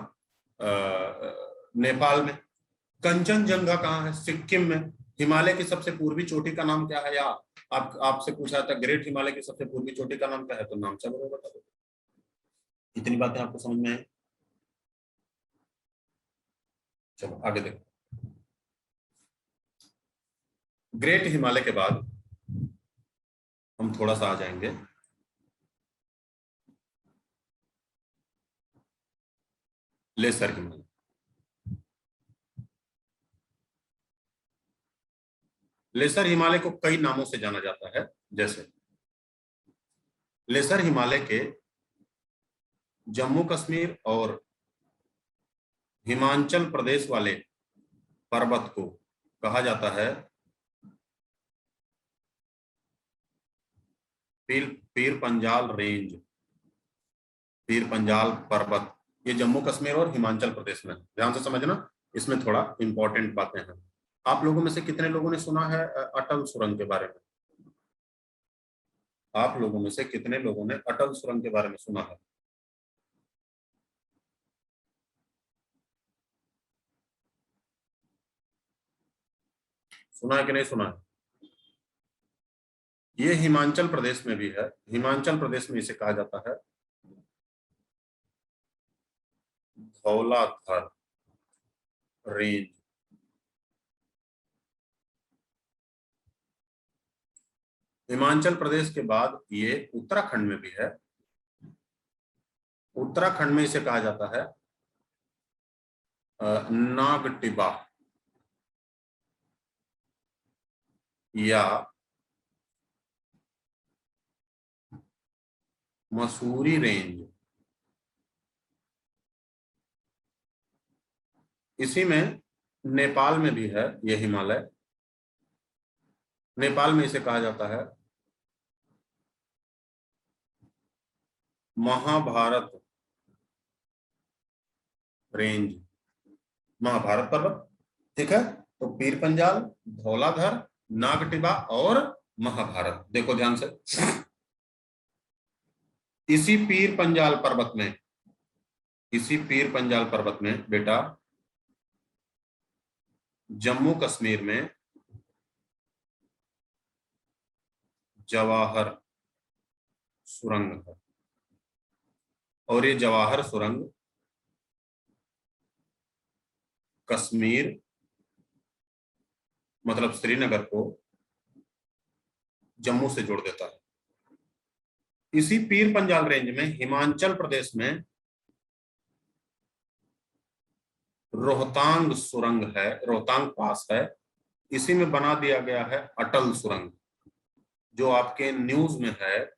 नेपाल में। कंचनजंगा कहां है, सिक्किम में। हिमालय की सबसे पूर्वी चोटी का नाम क्या है, या आपसे पूछा था ग्रेट हिमालय की सबसे पूर्वी चोटी का नाम क्या है, तो नाम चलो बता दो। इतनी बातें आपको समझ में आई। चलो आगे देखो। ग्रेट हिमालय के बाद हम थोड़ा सा आ जाएंगे लेसर हिमालय। लेसर हिमालय को कई नामों से जाना जाता है, जैसे लेसर हिमालय के जम्मू कश्मीर और हिमाचल प्रदेश वाले पर्वत को कहा जाता है पीर पंजाल रेंज, पीर पंजाल पर्वत। ये जम्मू कश्मीर और हिमाचल प्रदेश में, ध्यान से समझना, इसमें थोड़ा इंपॉर्टेंट बातें हैं। आप लोगों में से कितने लोगों ने सुना है अटल सुरंग के बारे में, आप लोगों में से कितने लोगों ने अटल सुरंग के बारे में सुना है, सुना है कि नहीं सुना है। ये हिमाचल प्रदेश में भी है, हिमाचल प्रदेश में इसे कहा जाता है धौलाधर रेंज। हिमाचल प्रदेश के बाद ये उत्तराखंड में भी है, उत्तराखंड में इसे कहा जाता है नागटिबा या मसूरी रेंज। इसी में नेपाल में भी है ये हिमालय। नेपाल में इसे कहा जाता है महाभारत रेंज, महाभारत पर्वत। ठीक है, तो पीर पंजाल, धौलाधर, नागटिबा और महाभारत। देखो ध्यान से, इसी पीर पंजाल पर्वत में, इसी पीर पंजाल पर्वत में बेटा जम्मू कश्मीर में जवाहर सुरंग है, और ये जवाहर सुरंग कश्मीर मतलब श्रीनगर को जम्मू से जोड़ देता है। इसी पीर पंजाल रेंज में हिमाचल प्रदेश में रोहतांग सुरंग है, रोहतांग पास है। इसी में बना दिया गया है अटल सुरंग, जो आपके न्यूज में है।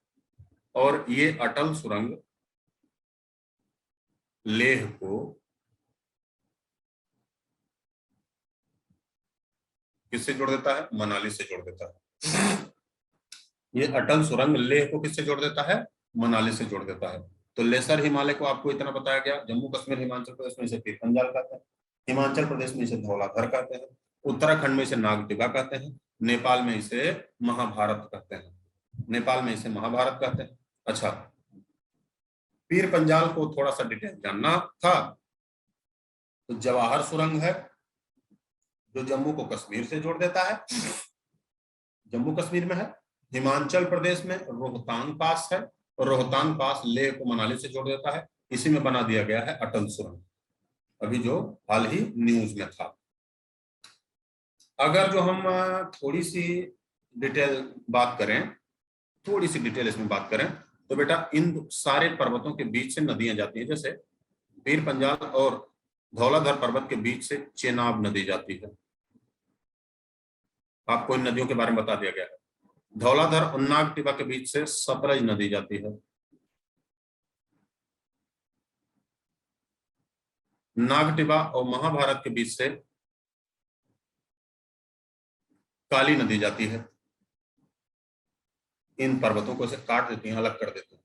और ये अटल सुरंग लेह को किससे जोड़ देता है? मनाली से जोड़ देता है। ये अटल सुरंग लेह को किससे जोड़ देता है? मनाली से जोड़ देता है। तो लेसर हिमालय को आपको इतना बताया गया। जम्मू कश्मीर हिमाचल प्रदेश में इसे पीर पंजाल कहते हैं, हिमाचल प्रदेश में इसे धौलाधर कहते हैं, उत्तराखंड में इसे नागटिबा कहते हैं, नेपाल में इसे महाभारत कहते हैं, नेपाल में इसे महाभारत कहते हैं। अच्छा, पीर पंजाल को थोड़ा सा डिटेल जानना था, तो जवाहर सुरंग है जो जम्मू को कश्मीर से जोड़ देता है, जम्मू कश्मीर में है। हिमाचल प्रदेश में रोहतांग पास है, और रोहतांग पास लेह को मनाली से जोड़ देता है। इसी में बना दिया गया है अटल सुरंग, अभी जो हाल ही न्यूज में था। अगर जो हम थोड़ी सी डिटेल बात करें, थोड़ी सी डिटेल इसमें बात करें, तो बेटा इन सारे पर्वतों के बीच से नदियां जाती हैं। जैसे पीर पंजाल और धौलाधर पर्वत के बीच से चेनाब नदी जाती है, आपको इन नदियों के बारे में बता दिया गया है। धौलाधर और नागटिबा के बीच से सतलज नदी जाती है। नागटिबा और महाभारत के बीच से काली नदी जाती है। इन पर्वतों को से काट देती हैं, अलग कर देती हैं।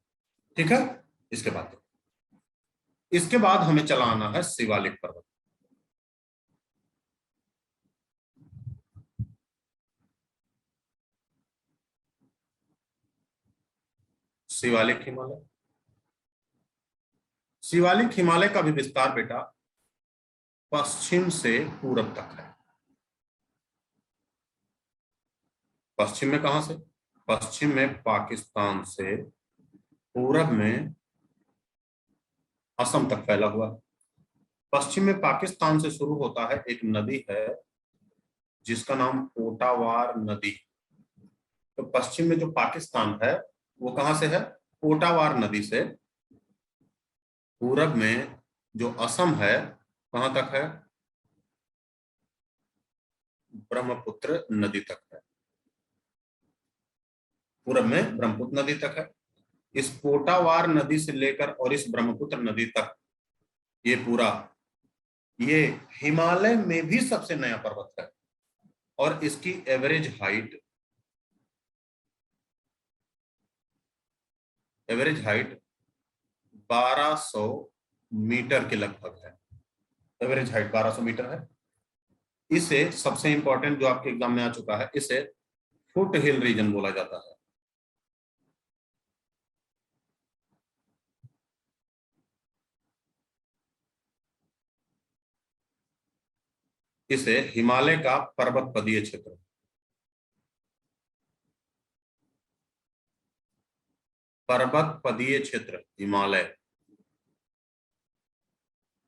ठीक है, इसके बाद हमें चला आना है शिवालिक पर्वत। शिवालिक हिमालय, शिवालिक हिमालय का भी विस्तार बेटा पश्चिम से पूरब तक है। पश्चिम में कहां से? पश्चिम में पाकिस्तान से, पूरब में असम तक फैला हुआ। पश्चिम में पाकिस्तान से शुरू होता है एक नदी है जिसका नाम पोटावार नदी। तो पश्चिम में जो पाकिस्तान है वो कहां से है? पोटावार नदी से। पूरब में जो असम है कहां तक है? ब्रह्मपुत्र नदी तक है। पूरब में ब्रह्मपुत्र नदी तक है। इस पोटावार नदी से लेकर और इस ब्रह्मपुत्र नदी तक ये पूरा, ये हिमालय में भी सबसे नया पर्वत है। और इसकी एवरेज हाइट 1200 मीटर के लगभग है। एवरेज हाइट 1200 मीटर है। इसे सबसे इंपॉर्टेंट जो आपके एग्जाम में आ चुका है, इसे फुट हिल रीजन बोला जाता है। इसे हिमालय का पर्वत पदीय क्षेत्र, पर्वत पदीय क्षेत्र हिमालय।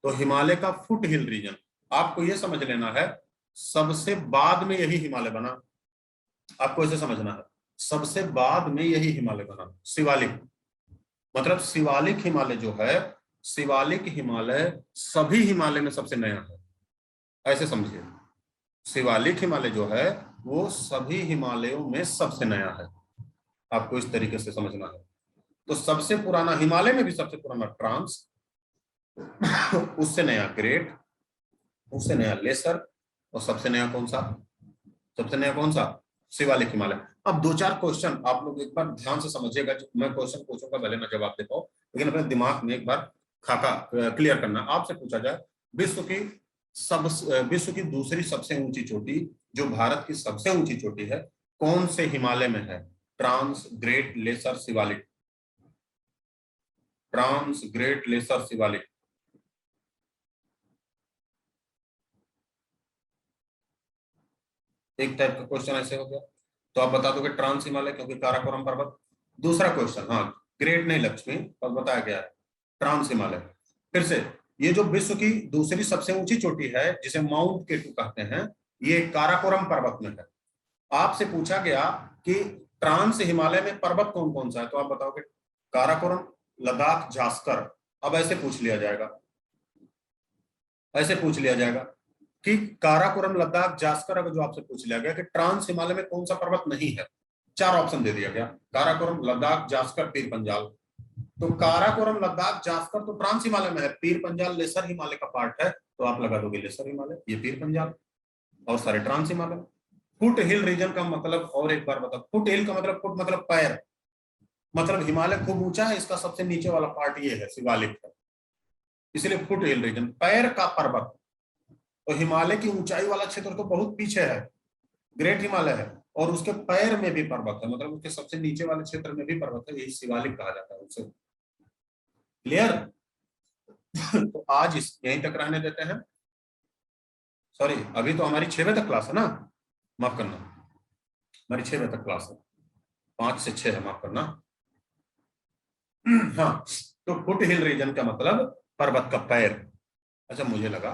तो हिमालय का फुट हिल रीजन, आपको यह समझ लेना है सबसे बाद में यही हिमालय बना। आपको इसे समझना है, सबसे बाद में यही हिमालय बना। शिवालिक मतलब शिवालिक हिमालय जो है, शिवालिक हिमालय सभी हिमालय में सबसे नया है, ऐसे समझिए। शिवालिक हिमालय जो है वो सभी हिमालयों में सबसे नया है, आपको इस तरीके से समझना है। तो सबसे पुराना हिमालय में भी सबसे पुराना ट्रांस, उससे नया ग्रेट, उससे नया लेसर, और सबसे नया कौन सा, सबसे नया कौन सा, शिवालिक हिमालय। अब दो चार क्वेश्चन आप लोग एक बार ध्यान से समझिएगा, मैं क्वेश्चन पूछूंगा भले ना जवाब दे पाओ, लेकिन अपने दिमाग में एक बार खाका क्लियर करना। आपसे पूछा जाए विश्व की सब विश्व की दूसरी सबसे ऊंची चोटी जो भारत की सबसे ऊंची चोटी है, कौन से हिमालय में है? Trans, great, lesser, Shivalik. Trans, great, lesser, Shivalik. एक टाइप का क्वेश्चन ऐसे हो गया, तो आप बता दोगे ट्रांस हिमालय, क्योंकि काराकोरम पर्वत। दूसरा क्वेश्चन, हाँ, ग्रेट नहीं लक्ष्मी, और बताया गया है ट्रांस हिमालय। फिर से, ये जो विश्व की दूसरी सबसे ऊंची चोटी है जिसे माउंट केटू कहते हैं, ये काराकोरम पर्वत में है। आपसे पूछा गया कि ट्रांस हिमालय में पर्वत कौन कौन सा है, तो आप बताओगे काराकोरम, लद्दाख, जास्कर। अब ऐसे पूछ लिया जाएगा, ऐसे पूछ लिया जाएगा कि काराकोरम, लद्दाख, जास्कर, अगर जो आपसे पूछ लिया गया कि ट्रांस हिमालय में कौन सा पर्वत नहीं है, चार ऑप्शन दे दिया गया, काराकोरम, लद्दाख, जास्कर, पीर पंजाल। तो काराकोरम, लद्दाख, जास्कर तो ट्रांस हिमालय में है, पीर पंजाल लेसर हिमालय का पार्ट है, तो आप लगा दोगे लेसर हिमालय, ये पीर पंजाल, और सारे ट्रांस हिमालय। फुट हिल रीजन का मतलब, और एक बार बताओ, फुट हिल का मतलब, फुट मतलब पैर, मतलब हिमालय खूब ऊंचा है, इसका सबसे नीचे वाला पार्ट ये है, शिवालिक है, इसलिए फुट हिल रीजन, पैर का पर्वत। तो हिमालय की ऊंचाई वाला क्षेत्र तो बहुत पीछे है, ग्रेट हिमालय है, और उसके पैर में भी पर्वत है, मतलब उसके सबसे नीचे वाले क्षेत्र में भी पर्वत है, यही शिवालिक कहा जाता है उसे। क्लियर? तो आज इस यहीं तक रहने देते हैं। सॉरी, अभी तो हमारी 6 बजे तक क्लास है ना, माफ करना, हमारी 6 बजे तक क्लास है, 5 से 6 है, माफ करना। हाँ, तो फुट हिल रीजन का मतलब पर्वत का पैर। अच्छा, मुझे लगा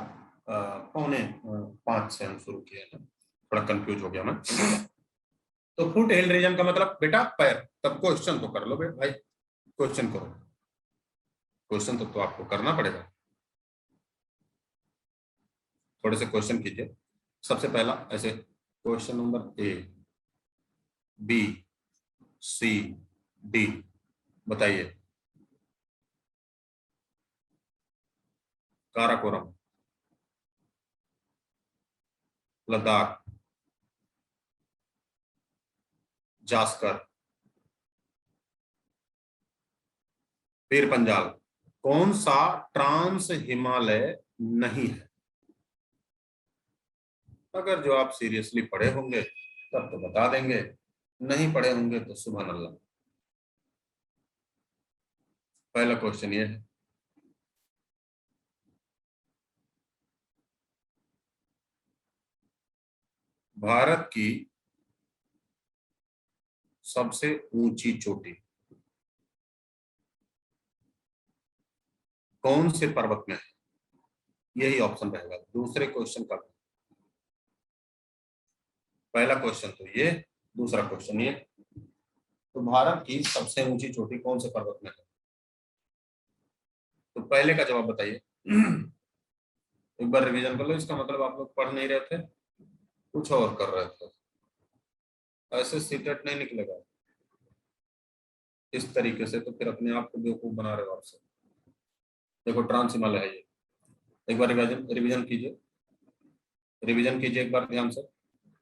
4:45 से हम शुरू किए हैं, थोड़ा कंफ्यूज हो गया मैं। तो फुट हिल रीजन का मतलब बेटा पैर, तब क्वेश्चन तो कर लो बेटा भाई, क्वेश्चन करो, क्वेश्चन तो आपको करना पड़ेगा, थोड़े से क्वेश्चन कीजिए। सबसे पहला ऐसे question number A, B, C, D, बताइए। काराकोरम, लद्दाख, जास्कर, पीर पंजाल, कौन सा ट्रांस हिमालय नहीं है? अगर जो आप सीरियसली पढ़े होंगे तब तो बता देंगे, नहीं पढ़े होंगे तो सुभान अल्लाह। पहला क्वेश्चन ये है, भारत की सबसे ऊंची चोटी कौन से पर्वत में है? यही ऑप्शन रहेगा दूसरे क्वेश्चन का। पहला क्वेश्चन तो ये, दूसरा क्वेश्चन ये, तो भारत की सबसे ऊंची चोटी कौन से पर्वत में है? तो पहले का जवाब बताइए। एक बार रिवीजन कर लो, इसका मतलब आप लोग पढ़ नहीं रहे थे, कुछ और कर रहे थे, ऐसे सीटेट नहीं निकलेगा इस तरीके से, तो फिर अपने आप को बेवकूफ बना रहे हो आपसे। देखो ट्रांस हिमालय है ये, एक बार रिवीजन रिवीजन कीजिए, रिवीजन कीजिए एक बार ध्यान से,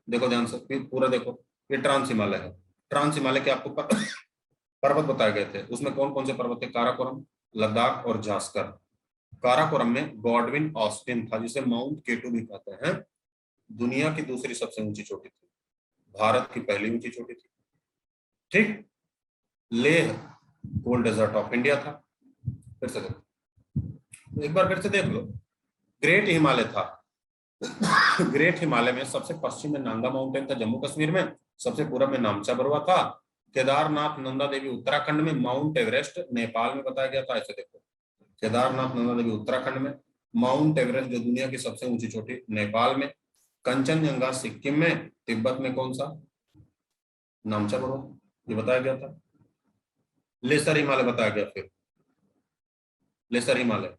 देखो ध्यान से, फिर पूरा देखो। ये ट्रांस हिमालय है, ट्रांस हिमालय के आपको पर्वत बताए गए थे, उसमें कौन कौन से पर्वत थे? काराकोरम, लद्दाख और जास्कर। काराकोरम में गॉडविन ऑस्टिन था, जिसे माउंट केटू भी कहते हैं, दुनिया की दूसरी सबसे ऊंची चोटी थी, भारत की पहली ऊंची चोटी थी। ठीक, Leh cold desert of India था। फिर से देखो, एक बार फिर से देख लो, ग्रेट हिमालय था। ग्रेट हिमालय में सबसे पश्चिम में नांगा माउंटेन था जम्मू कश्मीर में, सबसे पूर्व में नामचा बरुआ था, केदारनाथ, नंदा देवी उत्तराखंड में, माउंट एवरेस्ट नेपाल में बताया गया था। ऐसे देखो, केदारनाथ, नंदा देवी उत्तराखंड में, माउंट एवरेस्ट जो दुनिया की सबसे ऊंची चोटी नेपाल में, कंचनजंगा सिक्किम में, तिब्बत में कौन सा? नामचा बरुआ, ये बताया गया था। लेसर हिमालय बताया गया, फिर लेसर हिमालय,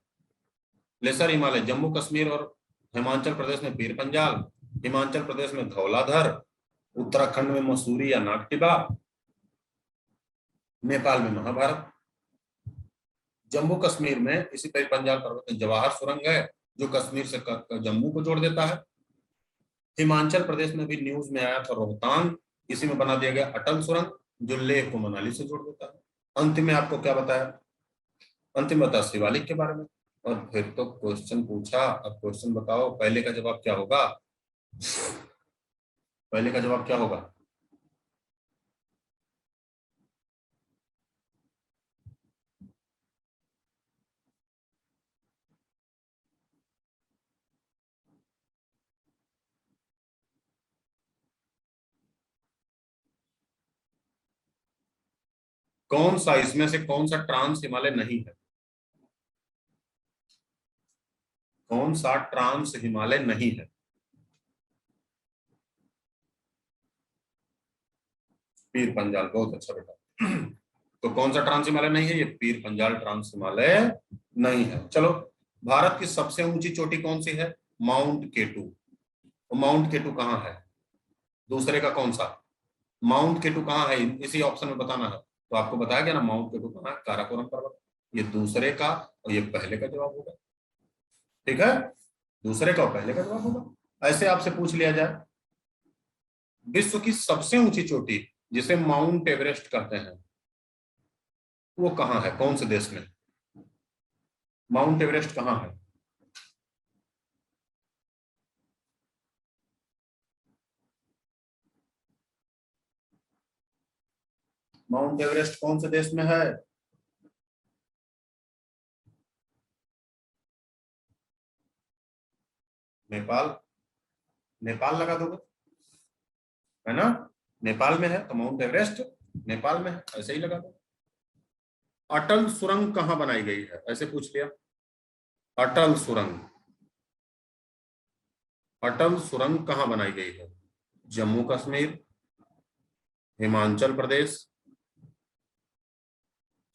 लेसर हिमालय जम्मू कश्मीर और हिमाचल प्रदेश में पीर पंजाल, हिमाचल प्रदेश में धौलाधर, उत्तराखंड में मसूरी या नागटिबा, नेपाल में महाभारत, जम्मू कश्मीर में इसी पीर पंजाल पर्वत में जवाहर सुरंग है, जो कश्मीर से जम्मू को जोड़ देता है। हिमाचल प्रदेश में भी न्यूज में आया था रोहतांग, इसी में बना दिया गया अटल सुरंग जो लेह को मनाली से जोड़ देता है। अंत में आपको क्या बताया, अंतिम बता शिवालिक के बारे में। और फिर तो क्वेश्चन पूछा, अब क्वेश्चन बताओ पहले का जवाब क्या होगा, पहले का जवाब क्या होगा। कौन सा इसमें से कौन सा ट्रांस हिमालय नहीं है, कौन सा ट्रांस हिमालय नहीं है। पीर पंजाल, बहुत अच्छा बेटा। तो कौन सा ट्रांस हिमालय नहीं है, ये पीर पंजाल ट्रांस हिमालय नहीं है। चलो, भारत की सबसे ऊंची चोटी कौन सी है, माउंट केटू। तो माउंट केटू कहाँ है, दूसरे का कौन सा, माउंट केटू कहाँ है, इसी ऑप्शन में बताना है। तो आपको बताया गया ना माउंट केटू कहाँ है, काराकोरम पर्वत। ये दूसरे का और ये पहले का जवाब होगा, ठीक है, दूसरे का और पहले का जवाब होगा। ऐसे आपसे पूछ लिया जाए विश्व की सबसे ऊंची चोटी जिसे माउंट एवरेस्ट कहते हैं वो कहाँ है, कौन से देश में, माउंट एवरेस्ट कहाँ है। माउंट एवरेस्ट कौन से देश में है, नेपाल, नेपाल लगा दोगे, है ना, नेपाल में है तो माउंट एवरेस्ट नेपाल में है, ऐसे ही लगा दो। अटल सुरंग कहाँ बनाई गई है, ऐसे पूछ लिया, अटल सुरंग, अटल सुरंग कहाँ बनाई गई है, जम्मू कश्मीर, हिमाचल प्रदेश,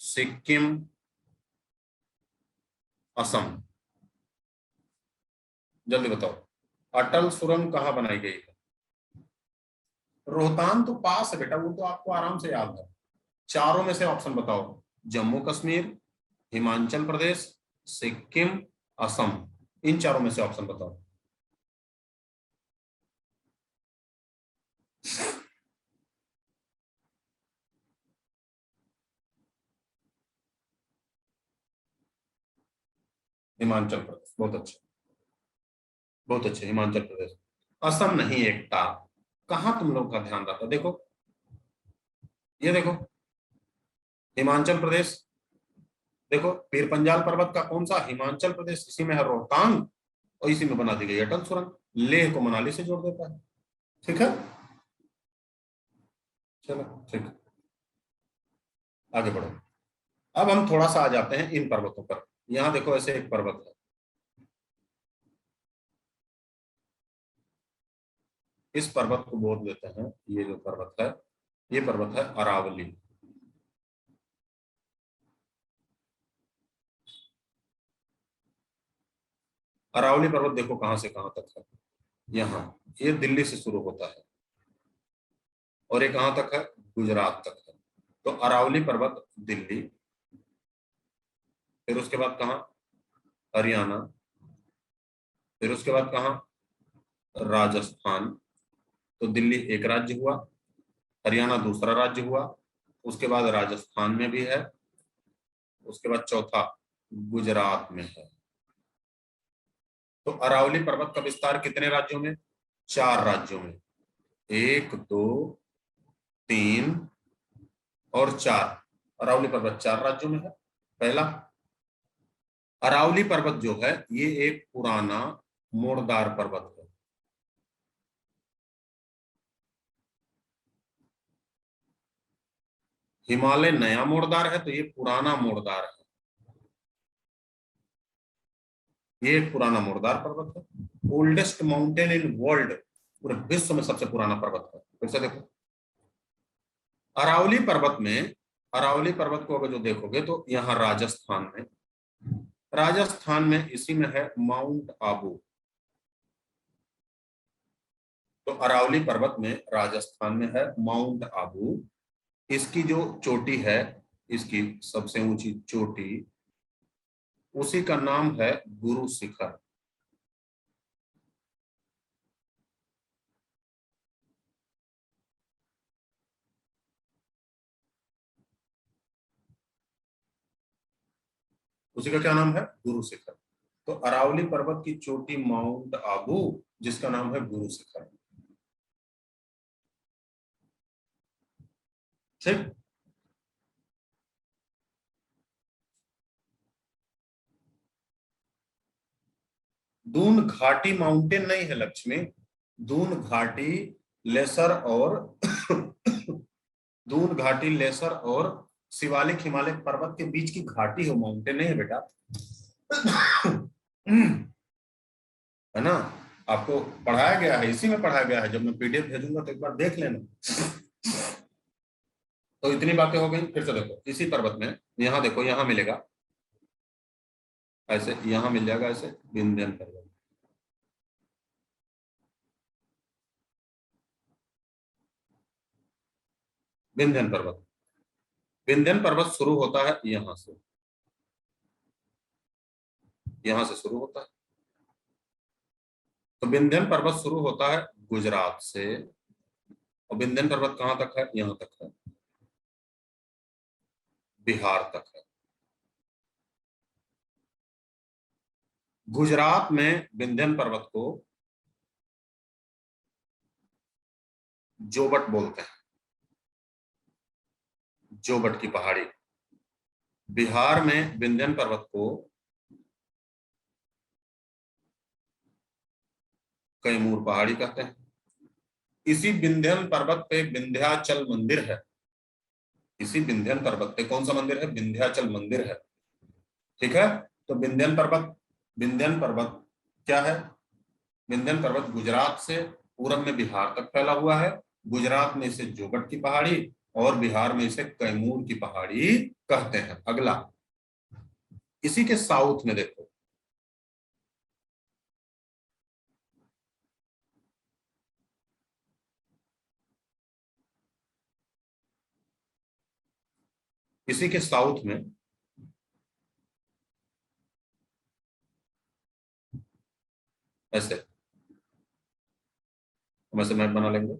सिक्किम, असम, जल्दी बताओ, अटल सुरंग कहाँ बनाई गई है। रोहतांग तो पास है बेटा, वो तो आपको आराम से याद है। चारों में से ऑप्शन बताओ, जम्मू कश्मीर, हिमाचल प्रदेश, सिक्किम, असम, इन चारों में से ऑप्शन बताओ। हिमाचल प्रदेश, बहुत अच्छा, बहुत अच्छे, हिमाचल प्रदेश। असम नहीं एकता, कहाँ तुम लोग का ध्यान रहता, देखो ये देखो, हिमाचल प्रदेश, देखो पीर पंजाल पर्वत का कौन सा, हिमाचल प्रदेश, इसी में है रोहतांग और इसी में बना दी गई अटल सुरंग, लेह को मनाली से जोड़ देता है, ठीक है। चलो ठीक, आगे बढ़ो। अब हम थोड़ा सा आ जाते हैं इन पर्वतों पर। यहाँ देखो ऐसे एक पर्वत है, इस पर्वत को बोल देते हैं, ये जो पर्वत है ये पर्वत है अरावली। अरावली पर्वत देखो कहां से कहां तक है, यहाँ, ये दिल्ली से शुरू होता है और ये कहां तक है, गुजरात तक है। तो अरावली पर्वत दिल्ली, फिर उसके बाद कहा, हरियाणा, फिर उसके बाद कहा, राजस्थान। तो दिल्ली एक राज्य हुआ, हरियाणा दूसरा राज्य हुआ, उसके बाद राजस्थान में भी है, उसके बाद चौथा गुजरात में है। तो अरावली पर्वत का विस्तार कितने राज्यों में, चार राज्यों में, एक दो तीन और चार। अरावली पर्वत चार राज्यों में है। पहला, अरावली पर्वत जो है ये एक पुराना मोड़दार पर्वत है। हिमालय नया मोड़दार है तो ये पुराना मोड़दार है, ये एक पुराना मोड़दार पर्वत है। ओल्डेस्ट माउंटेन इन वर्ल्ड, पूरे विश्व में सबसे पुराना पर्वत है। फिर से देखो, अरावली पर्वत में, अरावली पर्वत को अगर जो देखोगे तो यहाँ राजस्थान में, राजस्थान में इसी में है माउंट आबू। तो अरावली पर्वत में राजस्थान में है माउंट आबू। इसकी जो चोटी है, इसकी सबसे ऊंची चोटी, उसी का नाम है गुरु शिखर। उसी का क्या नाम है? गुरु शिखर। तो अरावली पर्वत की चोटी माउंट आबू, जिसका नाम है गुरु शिखर। ठीक। दून घाटी माउंटेन नहीं है लक्ष्मी, दून घाटी लेसर और दून घाटी लेसर और शिवालिक हिमालय पर्वत के बीच की घाटी हो, माउंटेन नहीं है बेटा। है ना? आपको पढ़ाया गया है, इसी में पढ़ाया गया है। जब मैं पीडीएफ भेजूंगा तो एक बार देख लेना। तो इतनी बातें हो गई। फिर से देखो, इसी पर्वत में यहाँ देखो, यहाँ मिलेगा ऐसे, यहाँ मिल जाएगा ऐसे विंध्यन पर्वत। विंध्यन पर्वत, विंध्यन पर्वत शुरू होता है यहाँ से, यहाँ से शुरू होता है। तो विंध्यन पर्वत शुरू होता है गुजरात से, और विंध्यन पर्वत कहां तक है? यहाँ तक है, बिहार तक है। गुजरात में विंध्यन पर्वत को जोबट बोलते हैं, जोबट की पहाड़ी। बिहार में विंध्यन पर्वत को कैमूर पहाड़ी कहते हैं। इसी विंध्यन पर्वत पे विंध्याचल मंदिर है। इसी विंध्यन पर्वत पे कौन सा मंदिर है? विंध्याचल मंदिर है। ठीक है। तो विंध्यन पर्वत क्या है? विंध्यन पर्वत गुजरात से पूरब में बिहार तक फैला हुआ है। गुजरात में इसे जोगट की पहाड़ी और बिहार में इसे कैमूर की पहाड़ी कहते हैं। अगला, इसी के साउथ में देखो, इसी के साउथ में ऐसे हम ऐसे मैप बना लेंगे।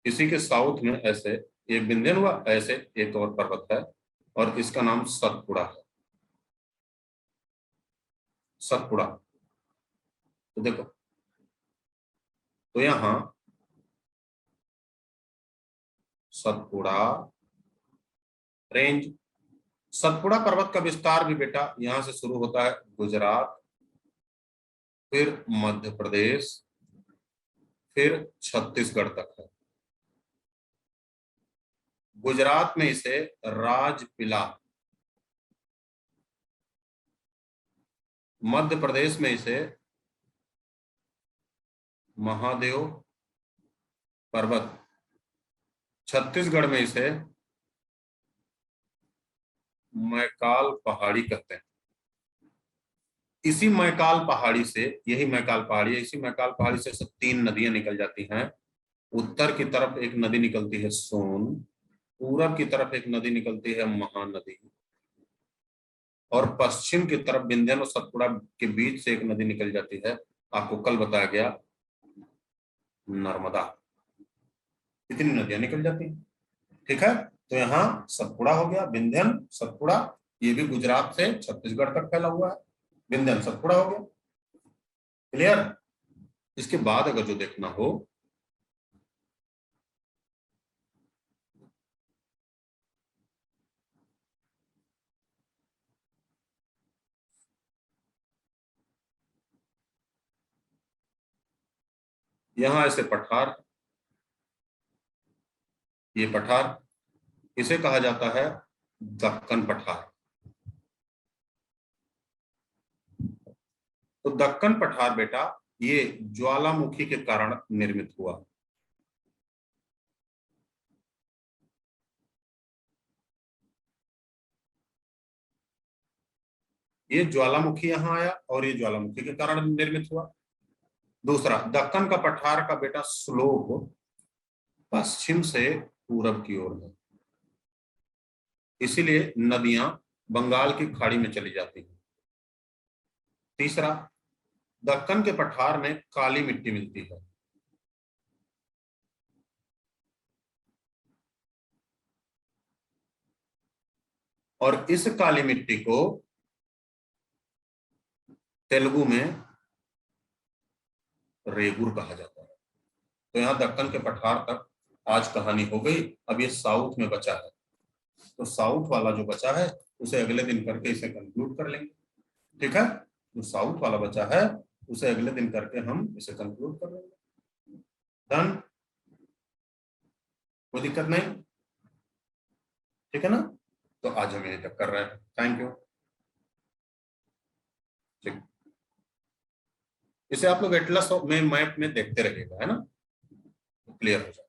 इसी के साउथ में ऐसे एक विंध्यन हुआ, ऐसे एक और पर्वत है और इसका नाम सतपुड़ा है। सतपुड़ा। तो देखो, तो यहां सतपुड़ा रेंज, सतपुड़ा पर्वत का विस्तार भी बेटा यहां से शुरू होता है गुजरात, फिर मध्य प्रदेश, फिर छत्तीसगढ़ तक है। गुजरात में इसे राजपिला, मध्य प्रदेश में इसे महादेव पर्वत, छत्तीसगढ़ में इसे मैकाल पहाड़ी कहते हैं। इसी मैकाल पहाड़ी से, यही मैकाल पहाड़ी है, इसी मैकाल पहाड़ी से सब 3 नदियां निकल जाती हैं। उत्तर की तरफ एक नदी निकलती है सोन, पूरब की तरफ एक नदी निकलती है महानदी, और पश्चिम की तरफ विंध्यन और सतपुड़ा के बीच से एक नदी निकल जाती है, आपको कल बताया गया, नर्मदा। इतनी नदियां निकल जाती हैं। ठीक है। तो यहाँ सतपुड़ा हो गया, विंध्यन सतपुड़ा, ये भी गुजरात से छत्तीसगढ़ तक फैला हुआ है। विंध्यन सतपुड़ा हो गया। क्लियर? इसके बाद अगर जो देखना हो, यहां ऐसे पठार, ये पठार, इसे कहा जाता है दक्कन पठार। तो दक्कन पठार बेटा ये ज्वालामुखी के कारण निर्मित हुआ। ये ज्वालामुखी यहां आया और ये ज्वालामुखी के कारण निर्मित हुआ। दूसरा, दक्कन का पठार का बेटा स्लोप पश्चिम से पूरब की ओर है, इसीलिए नदियां बंगाल की खाड़ी में चली जाती हैं। तीसरा, दक्कन के पठार में काली मिट्टी मिलती है, और इस काली मिट्टी को तेलुगु में रेगुर कहा जाता है। तो यहाँ दक्कन के पठार तक आज कहानी हो गई। अब ये साउथ में बचा है, तो साउथ वाला जो बचा है उसे अगले दिन करके इसे कंक्लूड कर लेंगे। ठीक है, जो साउथ वाला बचा है उसे अगले दिन करके हम इसे कंक्लूड कर लेंगे। डन, कोई दिक्कत नहीं, ठीक है ना। तो आज हम यहीं तक कर रहे हैं। Thank you. ठीक, इसे आप लोग एटलस में मैप में देखते रहिएगा, है ना, क्लियर हो जाए।